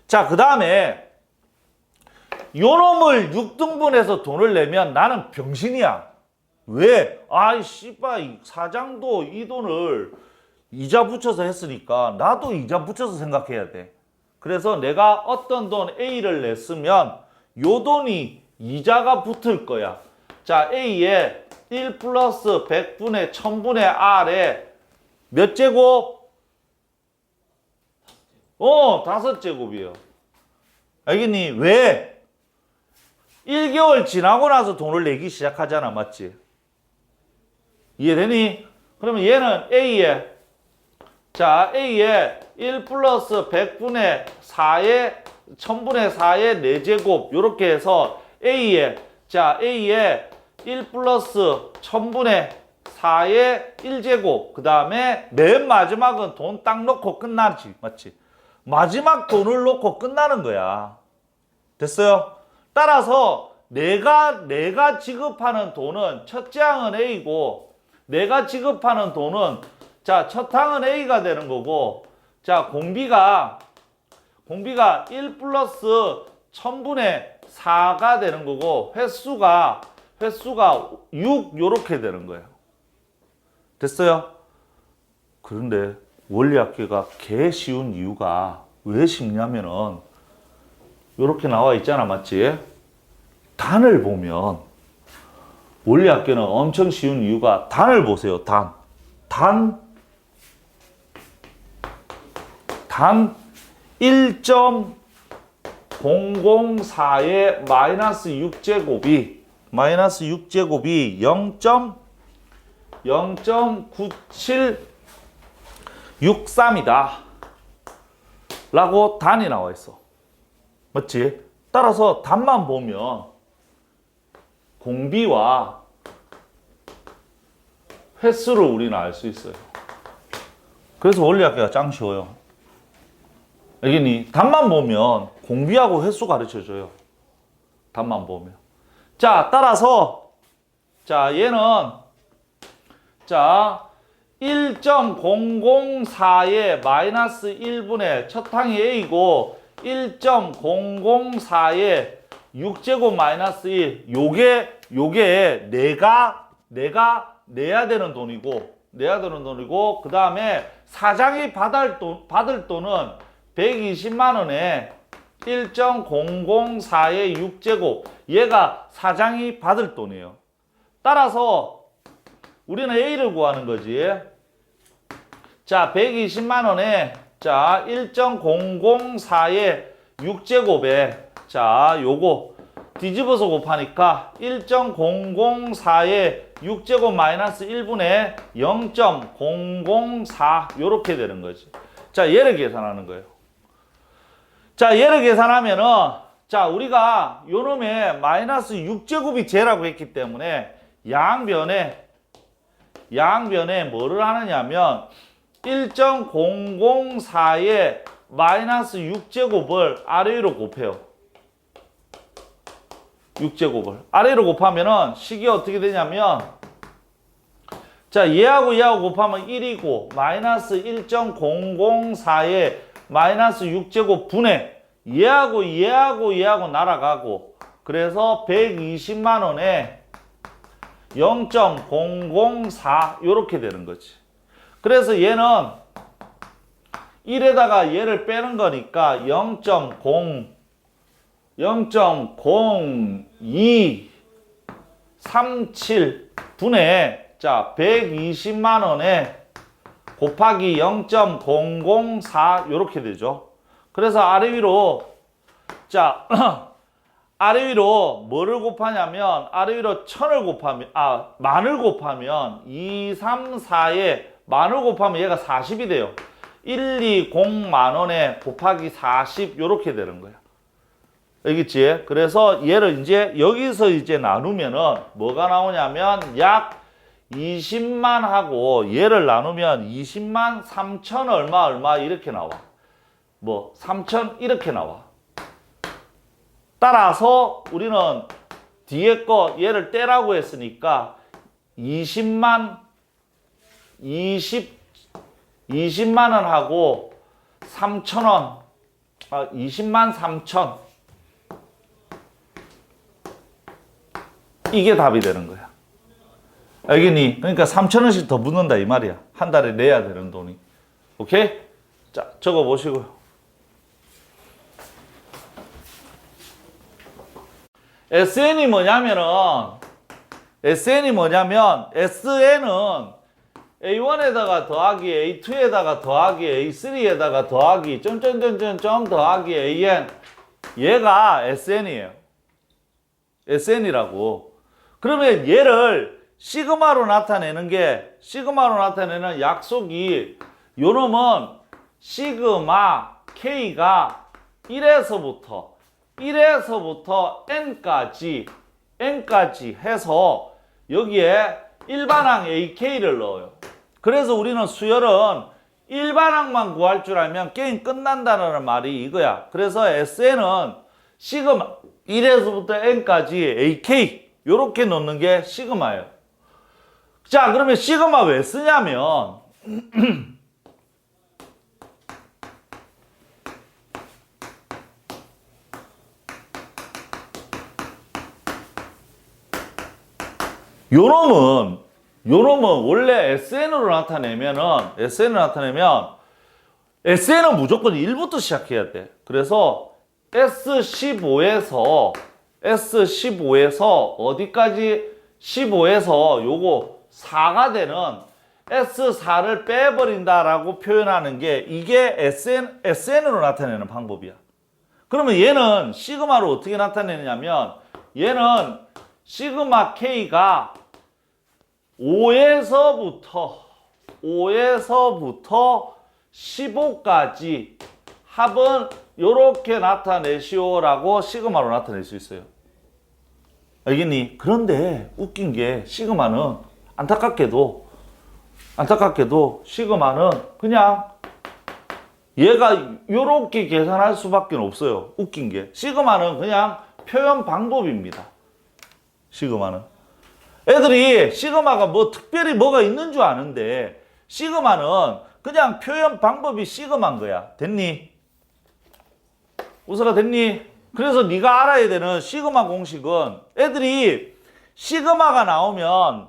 자, 그 다음에 요 놈을 6등분해서 돈을 내면 나는 병신이야. 왜? 아이 씨발 사장도 이 돈을 이자 붙여서 했으니까 나도 이자 붙여서 생각해야 돼. 그래서 내가 어떤 돈 A를 냈으면 요 돈이 이자가 붙을 거야. 자, A에 1 플러스 100분의 1000분의 R에 몇 제곱? 5제곱이에요. 알겠니? 왜? 1개월 지나고 나서 돈을 내기 시작하잖아. 맞지? 이해되니? 그러면 얘는 A에 A에 1 플러스 100분의 4에 1000분의 4에 4제곱 요렇게 해서 A에 1 플러스 1000분의 4에 1제곱 그 다음에 맨 마지막은 돈 딱 넣고 끝나지. 맞지? 마지막 돈을 넣고 끝나는 거야. 됐어요? 따라서 내가 지급하는 돈은 첫째 항은 A고 내가 지급하는 돈은 자, 첫 항은 A가 되는 거고 자, 공비가 1 플러스 1000분의 4가 되는 거고 횟수가 6 요렇게 되는 거예요. 됐어요? 그런데 원리학계가 개 쉬운 이유가 왜 쉽냐면은 요렇게 나와 있잖아. 맞지? 단을 보면 원리학계는 엄청 쉬운 이유가 단을 보세요. 단 1.004의 마이너스 6제곱이 0.9763이다 라고 단이 나와 있어. 맞지? 따라서 단만 보면 공비와 횟수를 우리는 알 수 있어요. 그래서 원리학계가 짱 쉬워요. 알겠니? 단만 보면 공비하고 횟수 가르쳐줘요. 단만 보면. 자, 따라서 자, 얘는 자 1.004의 마이너스 1분의 첫 항이 A고 1.004의 6제곱 마이너스 1 요게 내가 내야 되는 돈이고 그 다음에 사장이 받을 돈은 120만 원에 1.004의 6제곱 얘가 사장이 받을 돈이에요. 따라서 우리는 A를 구하는 거지. 자, 120만 원에 자 1.004의 6제곱에 자 요거 뒤집어서 곱하니까 1.004의 6제곱 마이너스 1분의 0.004 요렇게 되는 거지. 자, 얘를 계산하는 거예요. 자, 얘를 계산하면은 자, 우리가 요놈의 마이너스 6제곱이 제라고 했기 때문에 양변에 뭐를 하느냐면 1.004의 마이너스 6제곱을 아래 위로 곱해요. 6제곱을 아래 위로 곱하면은 식이 어떻게 되냐면 자, 얘하고 곱하면 1이고 마이너스 1.004의 마이너스 6제곱 분의 얘하고 날아가고 그래서 120만 원에 0.004 요렇게 되는 거지. 그래서 얘는 1에다가 얘를 빼는 거니까 0.0237 분의 자 120만 원에 곱하기 0.004 요렇게 되죠. 그래서 아래 위로 자 아래 위로 뭐를 곱하냐면 아래 위로 1000을 곱하면 만을 곱하면 2, 3, 4에 만을 곱하면 얘가 40이 돼요. 120만 원에 곱하기 40 요렇게 되는 거야. 알겠지? 그래서 얘를 이제 여기서 이제 나누면은 뭐가 나오냐면 약 20만 하고 얘를 나누면 20만 3천 얼마 이렇게 나와. 뭐 3천 이렇게 나와. 따라서 우리는 뒤에 거 얘를 떼라고 했으니까 20만 원 하고 3천 원 20만 3천 이게 답이 되는 거야. 알겠니? 그러니까 3천 원씩 더 붙는다 이 말이야. 한 달에 내야 되는 돈이. 오케이? 자, 적어 보시고요. SN이 뭐냐면 SN은 A1에다가 더하기 A2에다가 더하기 A3에다가 더하기 점점점점점 더하기 AN 얘가 SN이에요. SN이라고. 그러면 얘를 시그마로 나타내는 약속이 요놈은 시그마 K가 1에서부터 N까지 해서 여기에 일반항 AK를 넣어요. 그래서 우리는 수열은 일반항만 구할 줄 알면 게임 끝난다는 말이 이거야. 그래서 SN은 시그마 1에서부터 N까지 AK 요렇게 넣는 게 시그마예요. 자, 그러면 시그마 왜 쓰냐면 요놈은 원래 SN으로 나타내면 SN은 무조건 1부터 시작해야 돼. 그래서 S15에서 어디까지 15에서 요거 4가 되는 S4를 빼버린다라고 표현하는 게 이게 SN으로 나타내는 방법이야. 그러면 얘는 시그마로 어떻게 나타내냐면 얘는 시그마 K가 5에서부터 15까지 합은 요렇게 나타내시오라고 시그마로 나타낼 수 있어요. 알겠니? 그런데 웃긴 게 시그마는 안타깝게도 시그마는 그냥 얘가 요렇게 계산할 수밖에 없어요. 웃긴 게 시그마는 그냥 표현 방법입니다. 시그마는 애들이 시그마가 뭐 특별히 뭐가 있는 줄 아는데 시그마는 그냥 표현 방법이 시그마인 거야. 됐니? 우서가 됐니? 그래서 네가 알아야 되는 시그마 공식은 애들이 시그마가 나오면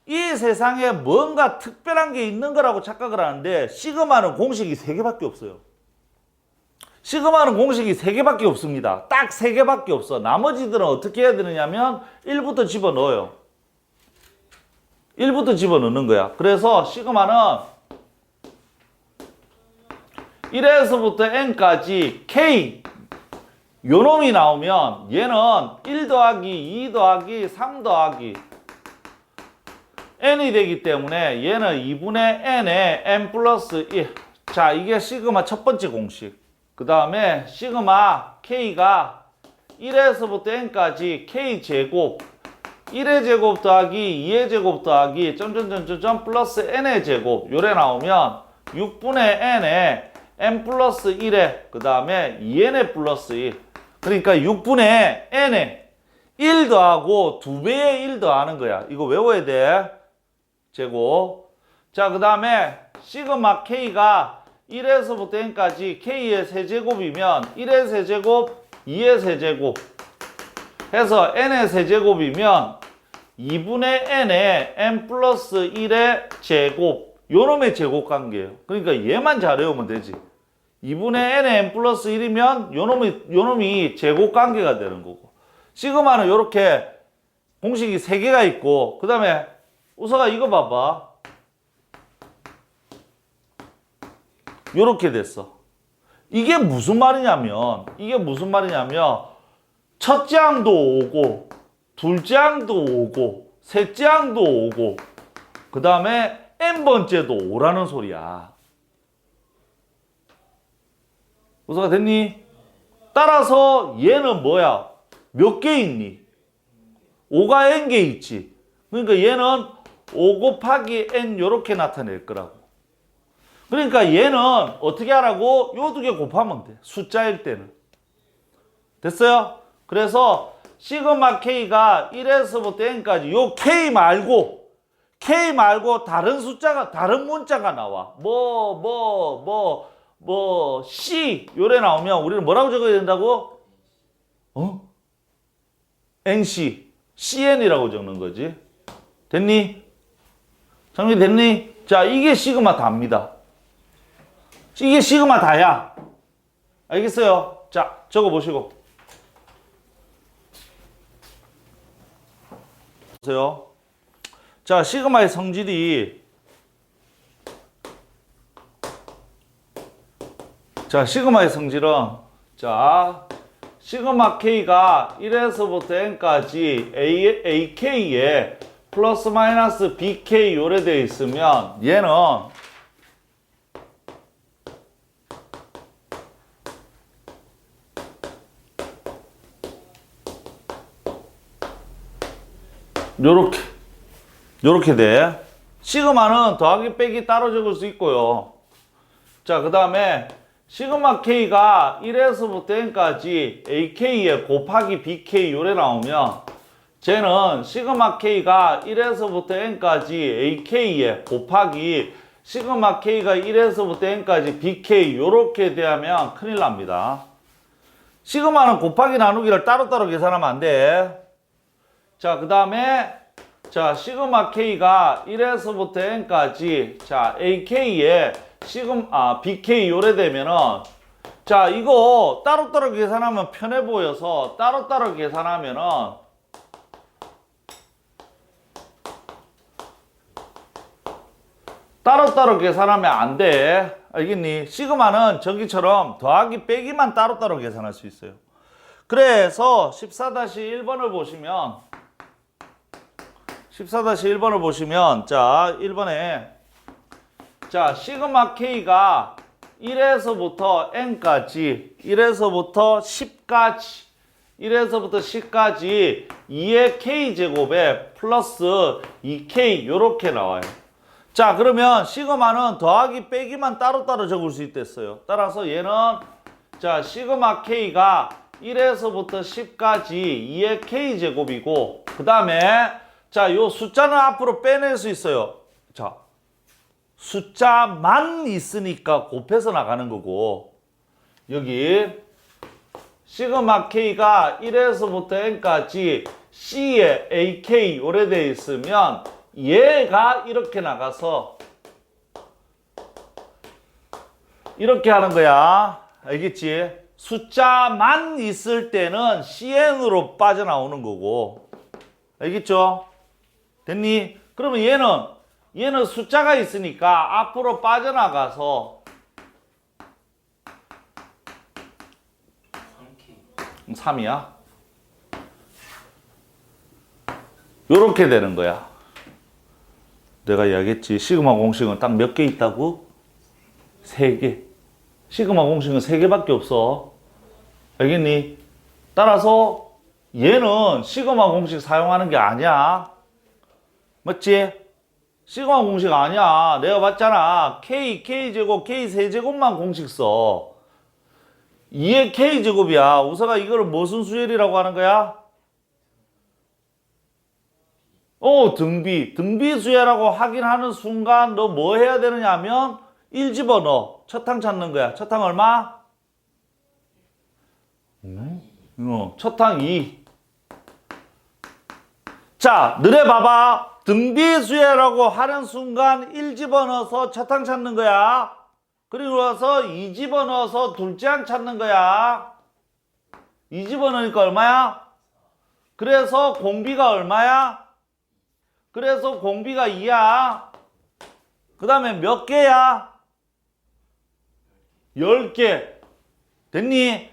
이 세상에 뭔가 특별한 게 있는 거라고 착각을 하는데 시그마는 공식이 3개밖에 없어요. 시그마는 공식이 3개밖에 없습니다. 딱 3개밖에 없어. 나머지들은 어떻게 해야 되느냐면 1부터 집어넣어요. 1부터 집어넣는 거야. 그래서 시그마는 1에서부터 N까지 K 요놈이 나오면 얘는 1 더하기 2 더하기 3 더하기 N이 되기 때문에 얘는 2분의 N에 N 플러스 1. 자, 이게 시그마 첫 번째 공식. 그 다음에 시그마 K가 1에서부터 N까지 K제곱 1의 제곱 더하기 2의 제곱 더하기 점점점점 플러스 N의 제곱 요래 나오면 6분의 N에 N 플러스 1에 그 다음에 2N에 플러스 1. 그러니까 6분의 N에 1 더하고 2배의 1 더하는 거야. 이거 외워야 돼. 제곱. 자, 그 다음에 시그마 K가 1에서부터 N까지 K의 세제곱이면 1의 세제곱, 2의 세제곱 해서 N의 세제곱이면 2분의 N에 N 플러스 1의 제곱 요놈의 제곱 관계예요. 그러니까 얘만 잘 외우면 되지. 2분의 N에 N 플러스 1이면 요놈이 제곱 관계가 되는 거고 시그마는 요렇게 공식이 3개가 있고 그 다음에 우서가 이거 봐봐. 요렇게 됐어. 이게 무슨 말이냐면 첫째 항도 오고 둘째 항도 오고 셋째 항도 오고 그 다음에 N번째도 오라는 소리야. 우서가 됐니? 따라서 얘는 몇 개 있니? 5가 N개 있지. 그러니까 얘는 5 곱하기 n 요렇게 나타낼 거라고. 그러니까 얘는 어떻게 하라고? 요 두 개 곱하면 돼. 숫자일 때는. 됐어요? 그래서 시그마 k가 1에서부터 n까지 요 k 말고 다른 숫자가, 다른 문자가 나와. C 요래 나오면 우리는 뭐라고 적어야 된다고? NC, CN이라고 적는 거지. 됐니? 정리됐니? 자, 이게 시그마 다입니다. 이게 시그마 다야. 알겠어요? 자, 적어보시고. 보세요. 자, 시그마의 성질이, 자, 시그마의 성질은, 자, 시그마 K가 1에서부터 N까지 AK에 플러스 마이너스 BK 요래 되어 있으면 얘는 요렇게 돼. 시그마는 더하기 빼기 따로 적을 수 있고요. 자, 그 다음에 시그마 K가 1에서부터 N까지 AK에 곱하기 BK 요래 나오면 쟤는 시그마 K가 1에서부터 N까지 AK에 곱하기 시그마 K가 1에서부터 N까지 BK 요렇게 되면 큰일 납니다. 시그마는 곱하기 나누기를 따로따로 계산하면 안 돼. 자, 그 다음에 자, 시그마 K가 1에서부터 N까지 자, AK에 BK 요래 되면은 자, 이거 따로따로 계산하면 편해 보여서 따로따로 계산하면은 따로따로 계산하면 안 돼. 알겠니? 시그마는 저기처럼 더하기 빼기만 따로따로 계산할 수 있어요. 그래서 14-1번을 보시면 14-1번을 보시면 자, 1번에 자, 시그마 K가 1에서부터 N까지 1에서부터 10까지 2의 K제곱에 플러스 2K 요렇게 나와요. 자, 그러면 시그마는 더하기 빼기만 따로따로 적을 수 있댔어요. 따라서 얘는 자, 시그마 K가 1에서부터 10까지 2의 K제곱이고 그 다음에 자, 요 숫자는 앞으로 빼낼 수 있어요. 자, 숫자만 있으니까 곱해서 나가는 거고 여기 시그마 K가 1에서부터 N까지 C에 AK 요래 되어 있으면 얘가 이렇게 나가서 이렇게 하는 거야. 알겠지? 숫자만 있을 때는 CN으로 빠져나오는 거고 알겠죠? 됐니? 그러면 얘는 숫자가 있으니까 앞으로 빠져나가서 3이야. 요렇게 되는 거야. 내가 이야기했지. 시그마 공식은 딱 몇 개 있다고? 3개. 시그마 공식은 3개밖에 없어. 알겠니? 따라서 얘는 시그마 공식 사용하는 게 아니야. 맞지? 시그마 공식 아니야. 내가 봤잖아. K제곱, K3제곱만 공식 써. 2의 K제곱이야. 우사가 이거를 무슨 수열이라고 하는 거야? 등비 수열이라고 확인하는 순간 너 뭐 해야 되느냐 하면 1 집어넣어. 첫항 찾는 거야. 첫항 얼마? 첫항 2. 자, 너네 봐봐. 등비수열이라고 하는 순간 1 집어넣어서 첫항 찾는 거야. 그리고 나서 2 집어넣어서 둘째 항 찾는 거야. 2 집어넣으니까 얼마야? 그래서 공비가 얼마야? 그래서 공비가 2야. 그 다음에 몇 개야? 10개. 됐니?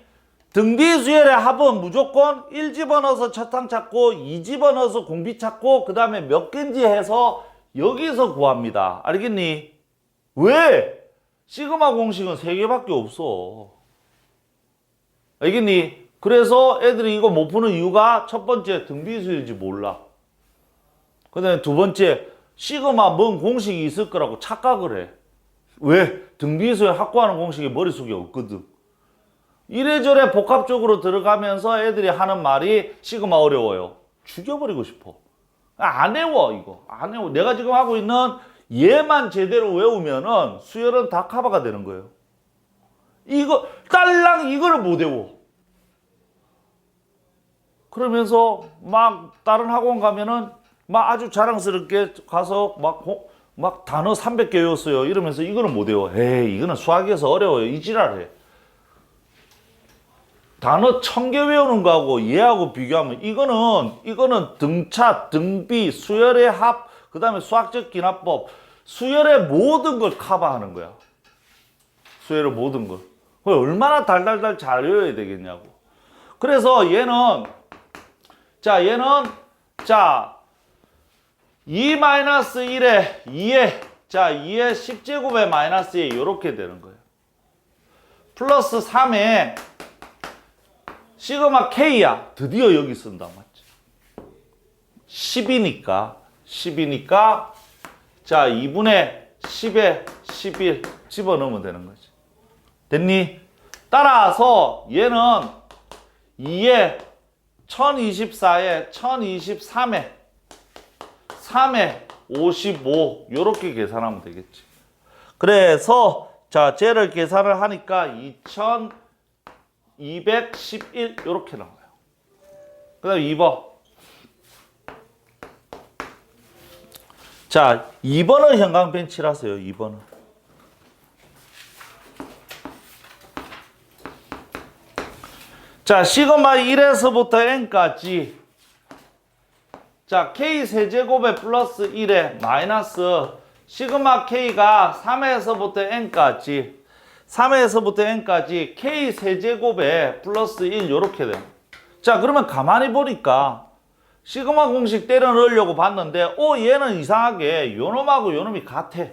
등비수열의 합은 무조건 1 집어넣어서 첫항 찾고 2 집어넣어서 공비 찾고 그 다음에 몇 개인지 해서 여기서 구합니다. 알겠니? 왜? 시그마 공식은 3개밖에 없어. 알겠니? 그래서 애들이 이거 못 푸는 이유가 첫 번째 등비수열인지 몰라. 그 다음에 두 번째 시그마 뭔 공식이 있을 거라고 착각을 해. 왜? 등비수에 확보하는 공식이 머릿속에 없거든. 이래저래 복합적으로 들어가면서 애들이 하는 말이 시그마 어려워요. 죽여버리고 싶어. 안 외워 이거. 안 외워. 내가 지금 하고 있는 얘만 제대로 외우면은 수열은 다 커버가 되는 거예요. 이거 딸랑 이거를 못 외워. 그러면서 막 다른 학원 가면은 막 아주 자랑스럽게 가서 막 단어 300개 외웠어요. 이러면서 이거는 못 외워. 에이, 이거는 수학에서 어려워요. 이 지랄해. 단어 1000개 외우는 거하고 얘하고 비교하면 이거는 등차, 등비, 수열의 합, 그 다음에 수학적 기납법, 수열의 모든 걸 커버하는 거야. 수열의 모든 걸. 얼마나 달달달 잘 외워야 되겠냐고. 그래서 얘는 2-1에 2에 2의 10제곱에 마이너스 2 이렇게 되는 거예요. 플러스 3에 시그마 K야. 드디어 여기 쓴다. 맞지? 10이니까 자 2분의 10에 11 집어넣으면 되는 거지. 됐니? 따라서 얘는 2에 1024에 1023에 3에 55 요렇게 계산하면 되겠지. 그래서 자 쟤를 계산을 하니까 2211 요렇게 나와요. 그 다음에 2번. 자 2번은 형광펜칠하세요. 2번은. 자 시그마 1에서부터 n까지 자 k 세제곱에 플러스 1에 마이너스 시그마 k가 3에서부터 n까지 k 세제곱에 플러스 1 요렇게 돼요. 자 그러면 가만히 보니까 시그마 공식 때려 넣으려고 봤는데 얘는 이상하게 요놈하고 요놈이 같아.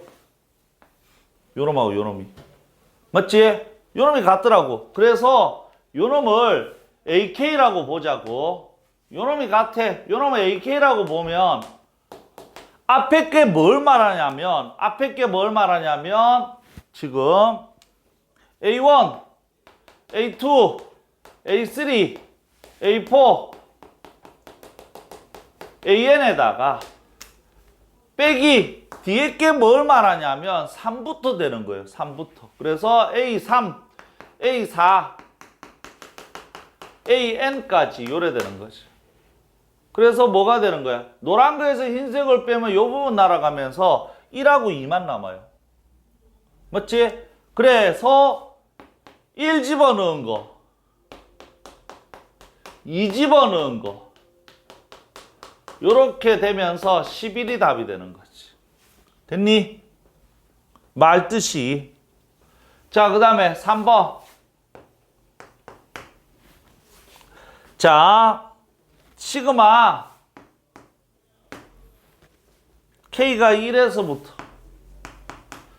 요놈하고 요놈이 맞지? 요놈이 같더라고. 그래서 요놈을 AK라고 보자고. 요놈이 같아. 요놈을 AK라고 보면 앞에 게 뭘 말하냐면 지금 A1, A2, A3, A4, AN에다가 빼기 뒤에 게 뭘 말하냐면 3부터 되는 거예요. 3부터. 그래서 A3, A4, AN까지 요래 되는 거지. 그래서 뭐가 되는 거야? 노란 거에서 흰색을 빼면 이 부분 날아가면서 1하고 2만 남아요. 맞지? 그래서 1 집어넣은 거, 2 집어넣은 거 요렇게 되면서 11이 답이 되는 거지. 됐니? 말뜻이. 자, 그 다음에 3번. 자, 시그마 K가 1에서부터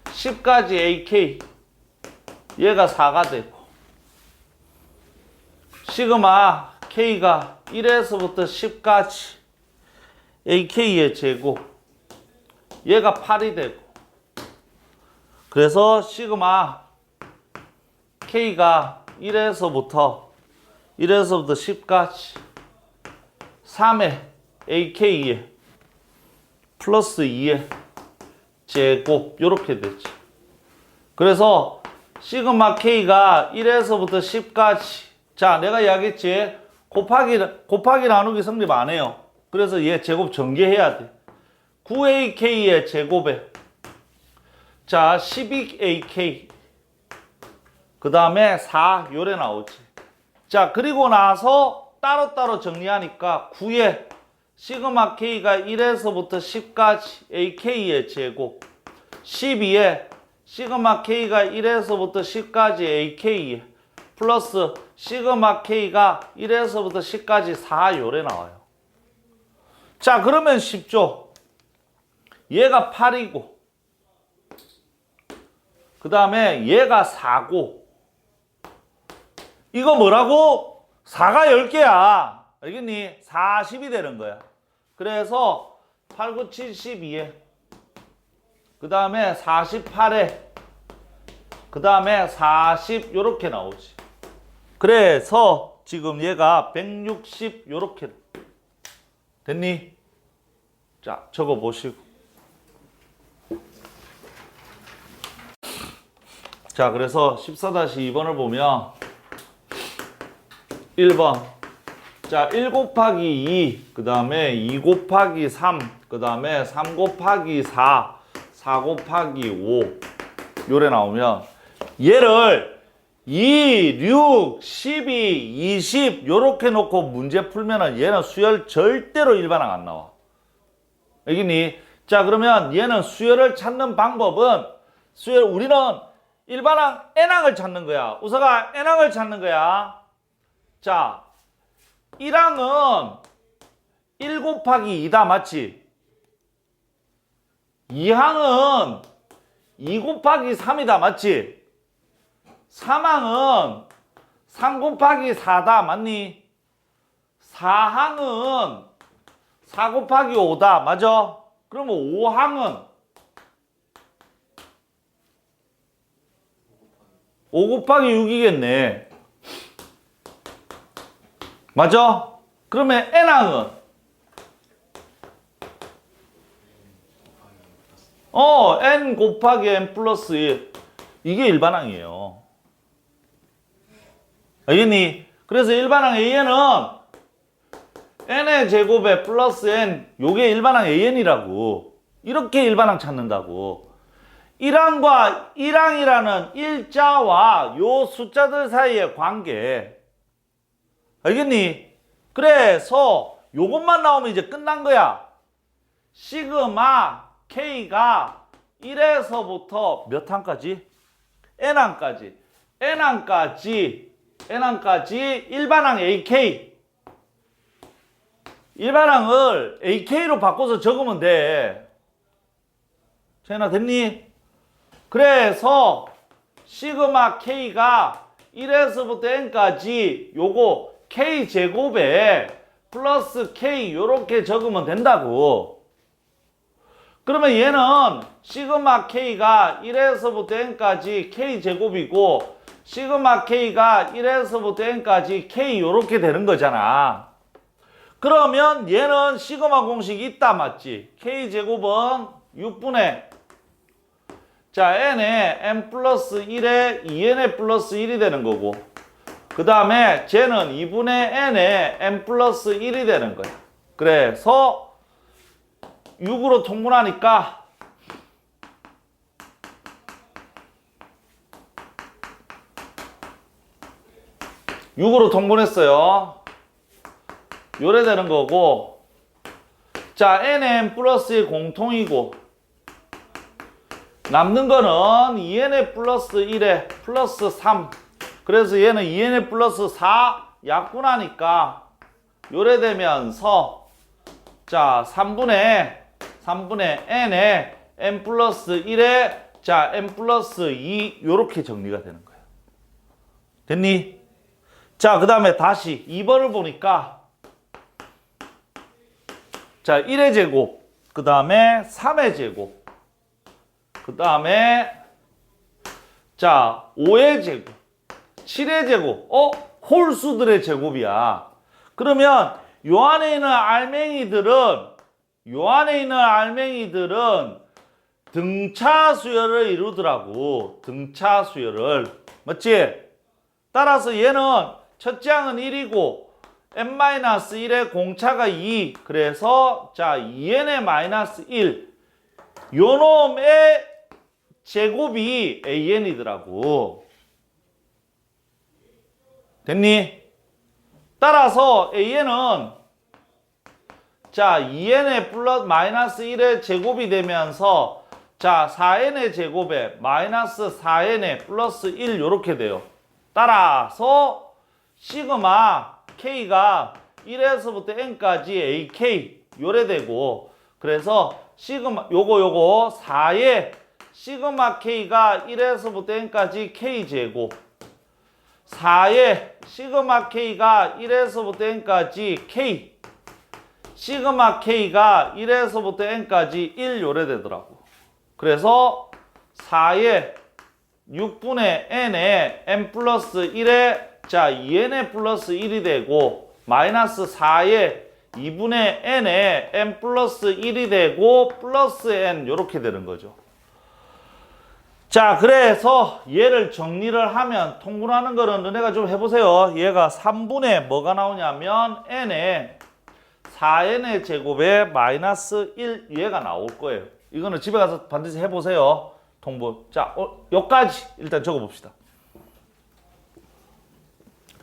10까지 AK 얘가 4가 되고 시그마 K가 1에서부터 10까지 AK의 제곱 얘가 8이 되고 그래서 시그마 K가 1에서부터 10까지 3의 AK에 플러스 2의 제곱 이렇게 되지. 그래서 시그마 K가 1에서부터 10까지 자 내가 이야기했지 곱하기 나누기 성립 안 해요. 그래서 얘 제곱 전개해야 돼. 9AK의 제곱에 자 12AK 그 다음에 4 요래 나오지. 자 그리고 나서 따로따로 정리하니까 9에 시그마 K가 1에서부터 10까지 AK의 제곱 12에 시그마 K가 1에서부터 10까지 AK의 플러스 시그마 K가 1에서부터 10까지 4 요래 나와요. 자 그러면 쉽죠. 얘가 8이고 그 다음에 얘가 4고 이거 뭐라고? 4가 10개야. 알겠니? 40이 되는 거야. 그래서 8, 9, 7, 12에 그 다음에 48에 그 다음에 40 요렇게 나오지. 그래서 지금 얘가 160 요렇게 됐니? 자, 적어 보시고. 자, 그래서 14-2번을 보면 1번. 자, 1 곱하기 2, 그 다음에 2 곱하기 3, 그 다음에 3 곱하기 4, 4 곱하기 5 요래 나오면 얘를 2, 6, 12, 20 요렇게 놓고 문제 풀면은 얘는 수열 절대로 일반항 안 나와. 알겠니? 자, 그러면 얘는 수열을 찾는 방법은 우리는 일반항 n항을 찾는 거야. 우서가 n항을 찾는 거야. 자, 1항은 1 곱하기 2다. 맞지? 2항은 2 곱하기 3이다. 맞지? 3항은 3 곱하기 4다. 맞니? 4항은 4 곱하기 5다. 맞아? 그러면 5항은 5 곱하기 6이겠네. 맞아? 그러면 n항은 n 곱하기 n 플러스 1 이게 일반항이에요. 알겠니? 그래서 일반항 an은 n의 제곱에 플러스 n 요게 일반항 an이라고. 이렇게 일반항 찾는다고. 1항과 1항이라는 일자와 요 숫자들 사이의 관계. 알겠니? 그래서 요것만 나오면 이제 끝난 거야. 시그마 K가 1에서부터 몇 항까지? N항까지. N항까지 일반항 AK. 일반항을 AK로 바꿔서 적으면 돼. 재현아 됐니? 그래서 시그마 K가 1에서부터 N까지 요거 K제곱에 플러스 K 요렇게 적으면 된다고. 그러면 얘는 시그마 K가 1에서부터 N까지 K제곱이고 시그마 K가 1에서부터 N까지 K 요렇게 되는 거잖아. 그러면 얘는 시그마 공식이 있다. 맞지? K제곱은 6분의 자 n에 n 플러스 1에 2n에 플러스 1이 되는 거고 그 다음에 쟤는 2분의 n에 n 플러스 1이 되는 거야. 그래서 6으로 통분하니까 6으로 통분했어요. 요래 되는 거고 자 nn 플러스 1 공통이고 남는 거는 2n의 플러스 1에 플러스 3 그래서 얘는 2n의 플러스 4 약분하니까 요래 되면서 자 3분의 n에 n 플러스 1에 자 n 플러스 2 요렇게 정리가 되는 거예요. 됐니? 자 그 다음에 다시 2번을 보니까 자 1의 제곱 그 다음에 3의 제곱 그 다음에 자 5의 제곱 7의 제곱 홀수들의 제곱이야. 그러면 요 안에 있는 알맹이들은 등차 수열을 이루더라고. 등차 수열을. 맞지? 따라서 얘는 첫째 항은 1이고 n-1의 공차가 2 그래서 자 2n의-1 요 놈의 제곱이 an이더라고. 됐니? 따라서 an은 자 2n의 플러스 마이너스 1의 제곱이 되면서 자 4n의 제곱에 마이너스 4n의 플러스 1 요렇게 돼요. 따라서 시그마 k가 1에서부터 n까지 ak 요래 되고 그래서 시그마 요거 4의 시그마 k가 1에서부터 n까지 k제곱 4의 시그마 k가 1에서부터 n까지 k 시그마 k가 1에서부터 n까지 1 요래 되더라고. 그래서 4에 6분의 n에 n 플러스 1에 자 2n에 플러스 1이 되고 마이너스 4에 2분의 n에 n 플러스 1이 되고 플러스 n 이렇게 되는 거죠. 자, 그래서 얘를 정리를 하면 통분하는 거는 너네가 좀 해보세요. 얘가 3분의 뭐가 나오냐면 n에 4n의 제곱에 마이너스 1 얘가 나올 거예요. 이거는 집에 가서 반드시 해보세요. 통분. 자, 여기까지 일단 적어봅시다.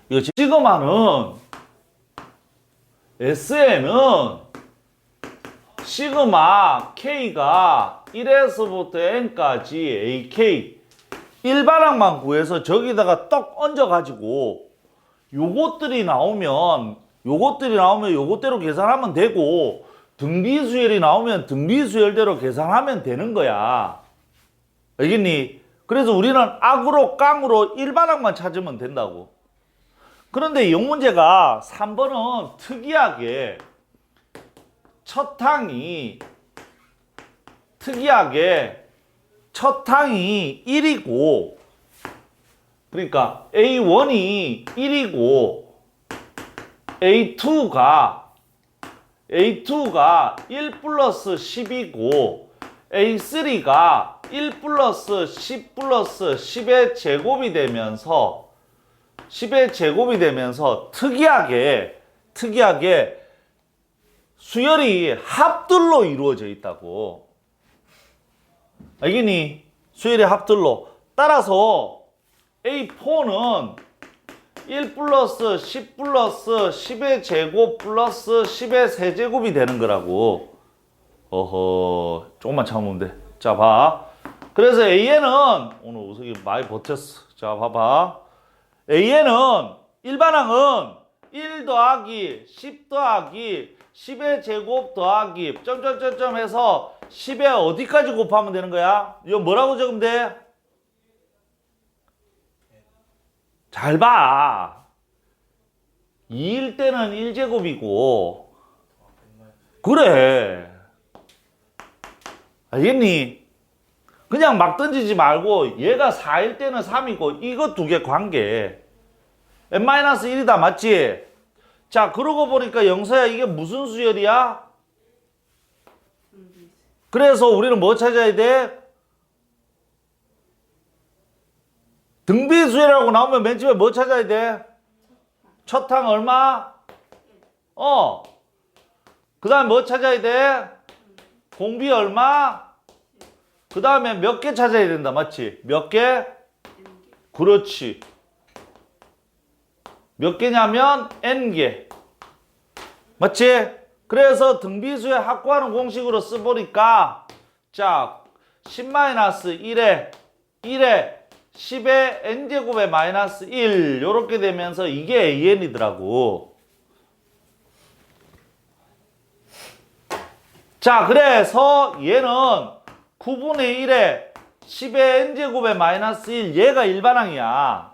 이거 시그마는 SN은 시그마 K가 1에서부터 N까지 AK 일반항만 구해서 저기다가 떡 얹어가지고 요것들이 나오면 요것대로 계산하면 되고 등비수열이 나오면 등비수열대로 계산하면 되는 거야. 알겠니? 그래서 우리는 악으로 깡으로 일반항만 찾으면 된다고. 그런데 이 문제가 3번은 특이하게 첫 항이 1이고 그러니까 A1이 1이고 A2가 1 플러스 10이고 A3가 1 플러스 10 플러스 10의 제곱이 되면서 특이하게 수열이 합들로 이루어져 있다고. 알겠니? 수열이 합들로. 따라서 A4는 1 플러스 10 플러스 10의 제곱 플러스 10의 세제곱이 되는 거라고. 어허, 조금만 참으면 돼. 자, 봐. 그래서 AN은 오늘 우석이 많이 버텼어. 자, 봐봐. AN은 일반항은 1 더하기 10 더하기 10의 제곱 더하기 점점점점 해서 10에 어디까지 곱하면 되는 거야? 이거 뭐라고 적으면 돼? 잘 봐. 2일 때는 1제곱이고 그래. 알겠니? 그냥 막 던지지 말고 얘가 4일 때는 3이고 이거 두 개 관계 n-1이다 맞지? 자, 그러고 보니까 영서야 이게 무슨 수열이야? 그래서 우리는 뭐 찾아야 돼? 등비수열이라고 나오면 맨 처음에 뭐 찾아야 돼? 첫 항 얼마? 그 다음에 뭐 찾아야 돼? 공비 얼마? 그 다음에 몇 개 찾아야 된다 맞지? 몇 개? 그렇지. 몇 개냐면 n개. 맞지? 그래서 등비수열 확보하는 공식으로 써보니까 자 10-1에 10에 n제곱에 마이너스 1 요렇게 되면서 이게 an이더라고. 자, 그래서 얘는 9분의 1에 10의 n제곱에 마이너스 1 얘가 일반항이야.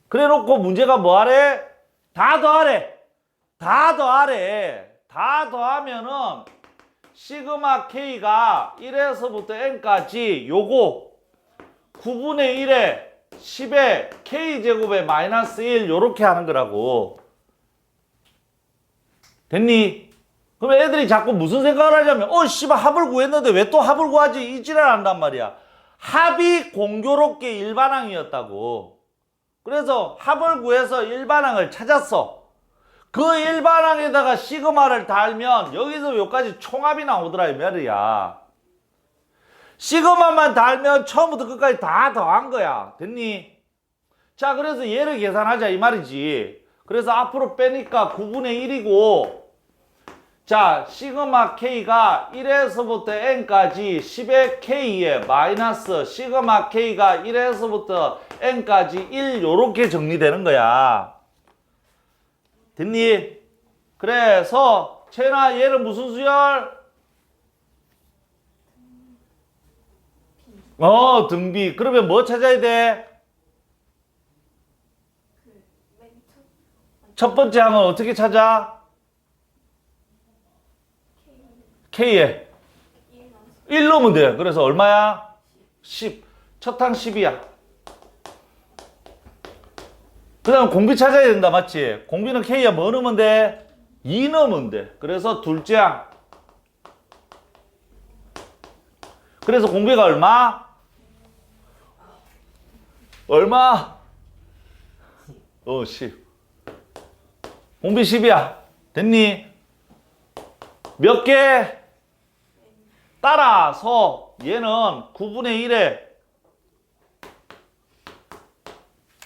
그래 놓고 문제가 뭐 하래? 다 더하면은 시그마 K가 1에서부터 N까지 요거 9분의 1에 10의 K제곱에 마이너스 1 요렇게 하는 거라고. 됐니? 그럼 애들이 자꾸 무슨 생각을 하냐면 씨발 합을 구했는데 왜 또 합을 구하지? 이 지랄 한단 말이야. 합이 공교롭게 일반항이었다고. 그래서 합을 구해서 일반항을 찾았어. 그 일반항에다가 시그마를 달면 여기서 여기까지 총합이 나오더라 이 말이야. 시그마만 달면 처음부터 끝까지 다 더한 거야. 됐니? 자, 그래서 얘를 계산하자 이 말이지. 그래서 앞으로 빼니까 9분의 1이고 자, 시그마 K가 1에서부터 N까지 10의 K에 마이너스 시그마 K가 1에서부터 N까지 1 요렇게 정리되는 거야. 됐니? 그래서 채나 얘는 무슨 수열? 등비. 그러면 뭐 찾아야 돼? 첫 번째 항은 어떻게 찾아? K에 1 넣으면 돼. 그래서 얼마야? 10. 첫항 10이야. 그 다음 공비 찾아야 된다. 맞지? 공비는 K야. 뭐 넣으면 돼? 2 넣으면 돼. 그래서 둘째 항. 그래서 공비가 얼마? 얼마? 10. 공비 10이야. 됐니? 몇 개? 따라서 얘는 9분의 1에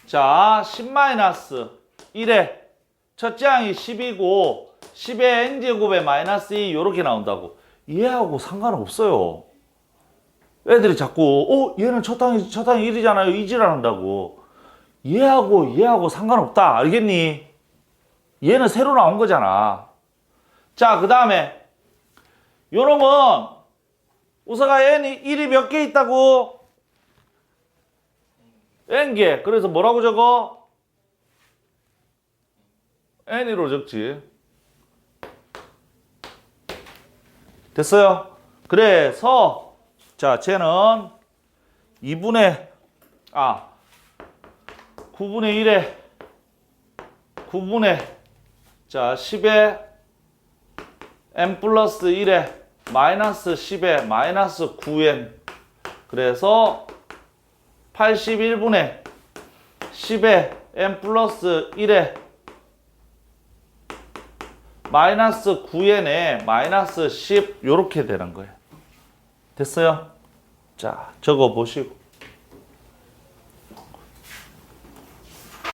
자 10-1에 첫째 항이 10이고 10의 n제곱에 마이너스 2 요렇게 나온다고. 얘하고 상관없어요. 애들이 자꾸 얘는 첫항이 1이잖아요. 이지랄한다고. 얘하고 상관없다. 알겠니? 얘는 새로 나온 거잖아. 자, 그 다음에 요놈은 우서가 n이 1이 몇 개 있다고? n개. 그래서 뭐라고 적어? n으로 적지. 됐어요? 그래서 자, 쟤는 9분의 1에 9분의 자 10에 n 플러스 1에 마이너스 10에 마이너스 9n. 그래서 81분의 10에 n 플러스 1에 마이너스 9n에 마이너스 10 요렇게 되는 거예요. 됐어요? 자, 적어 보시고.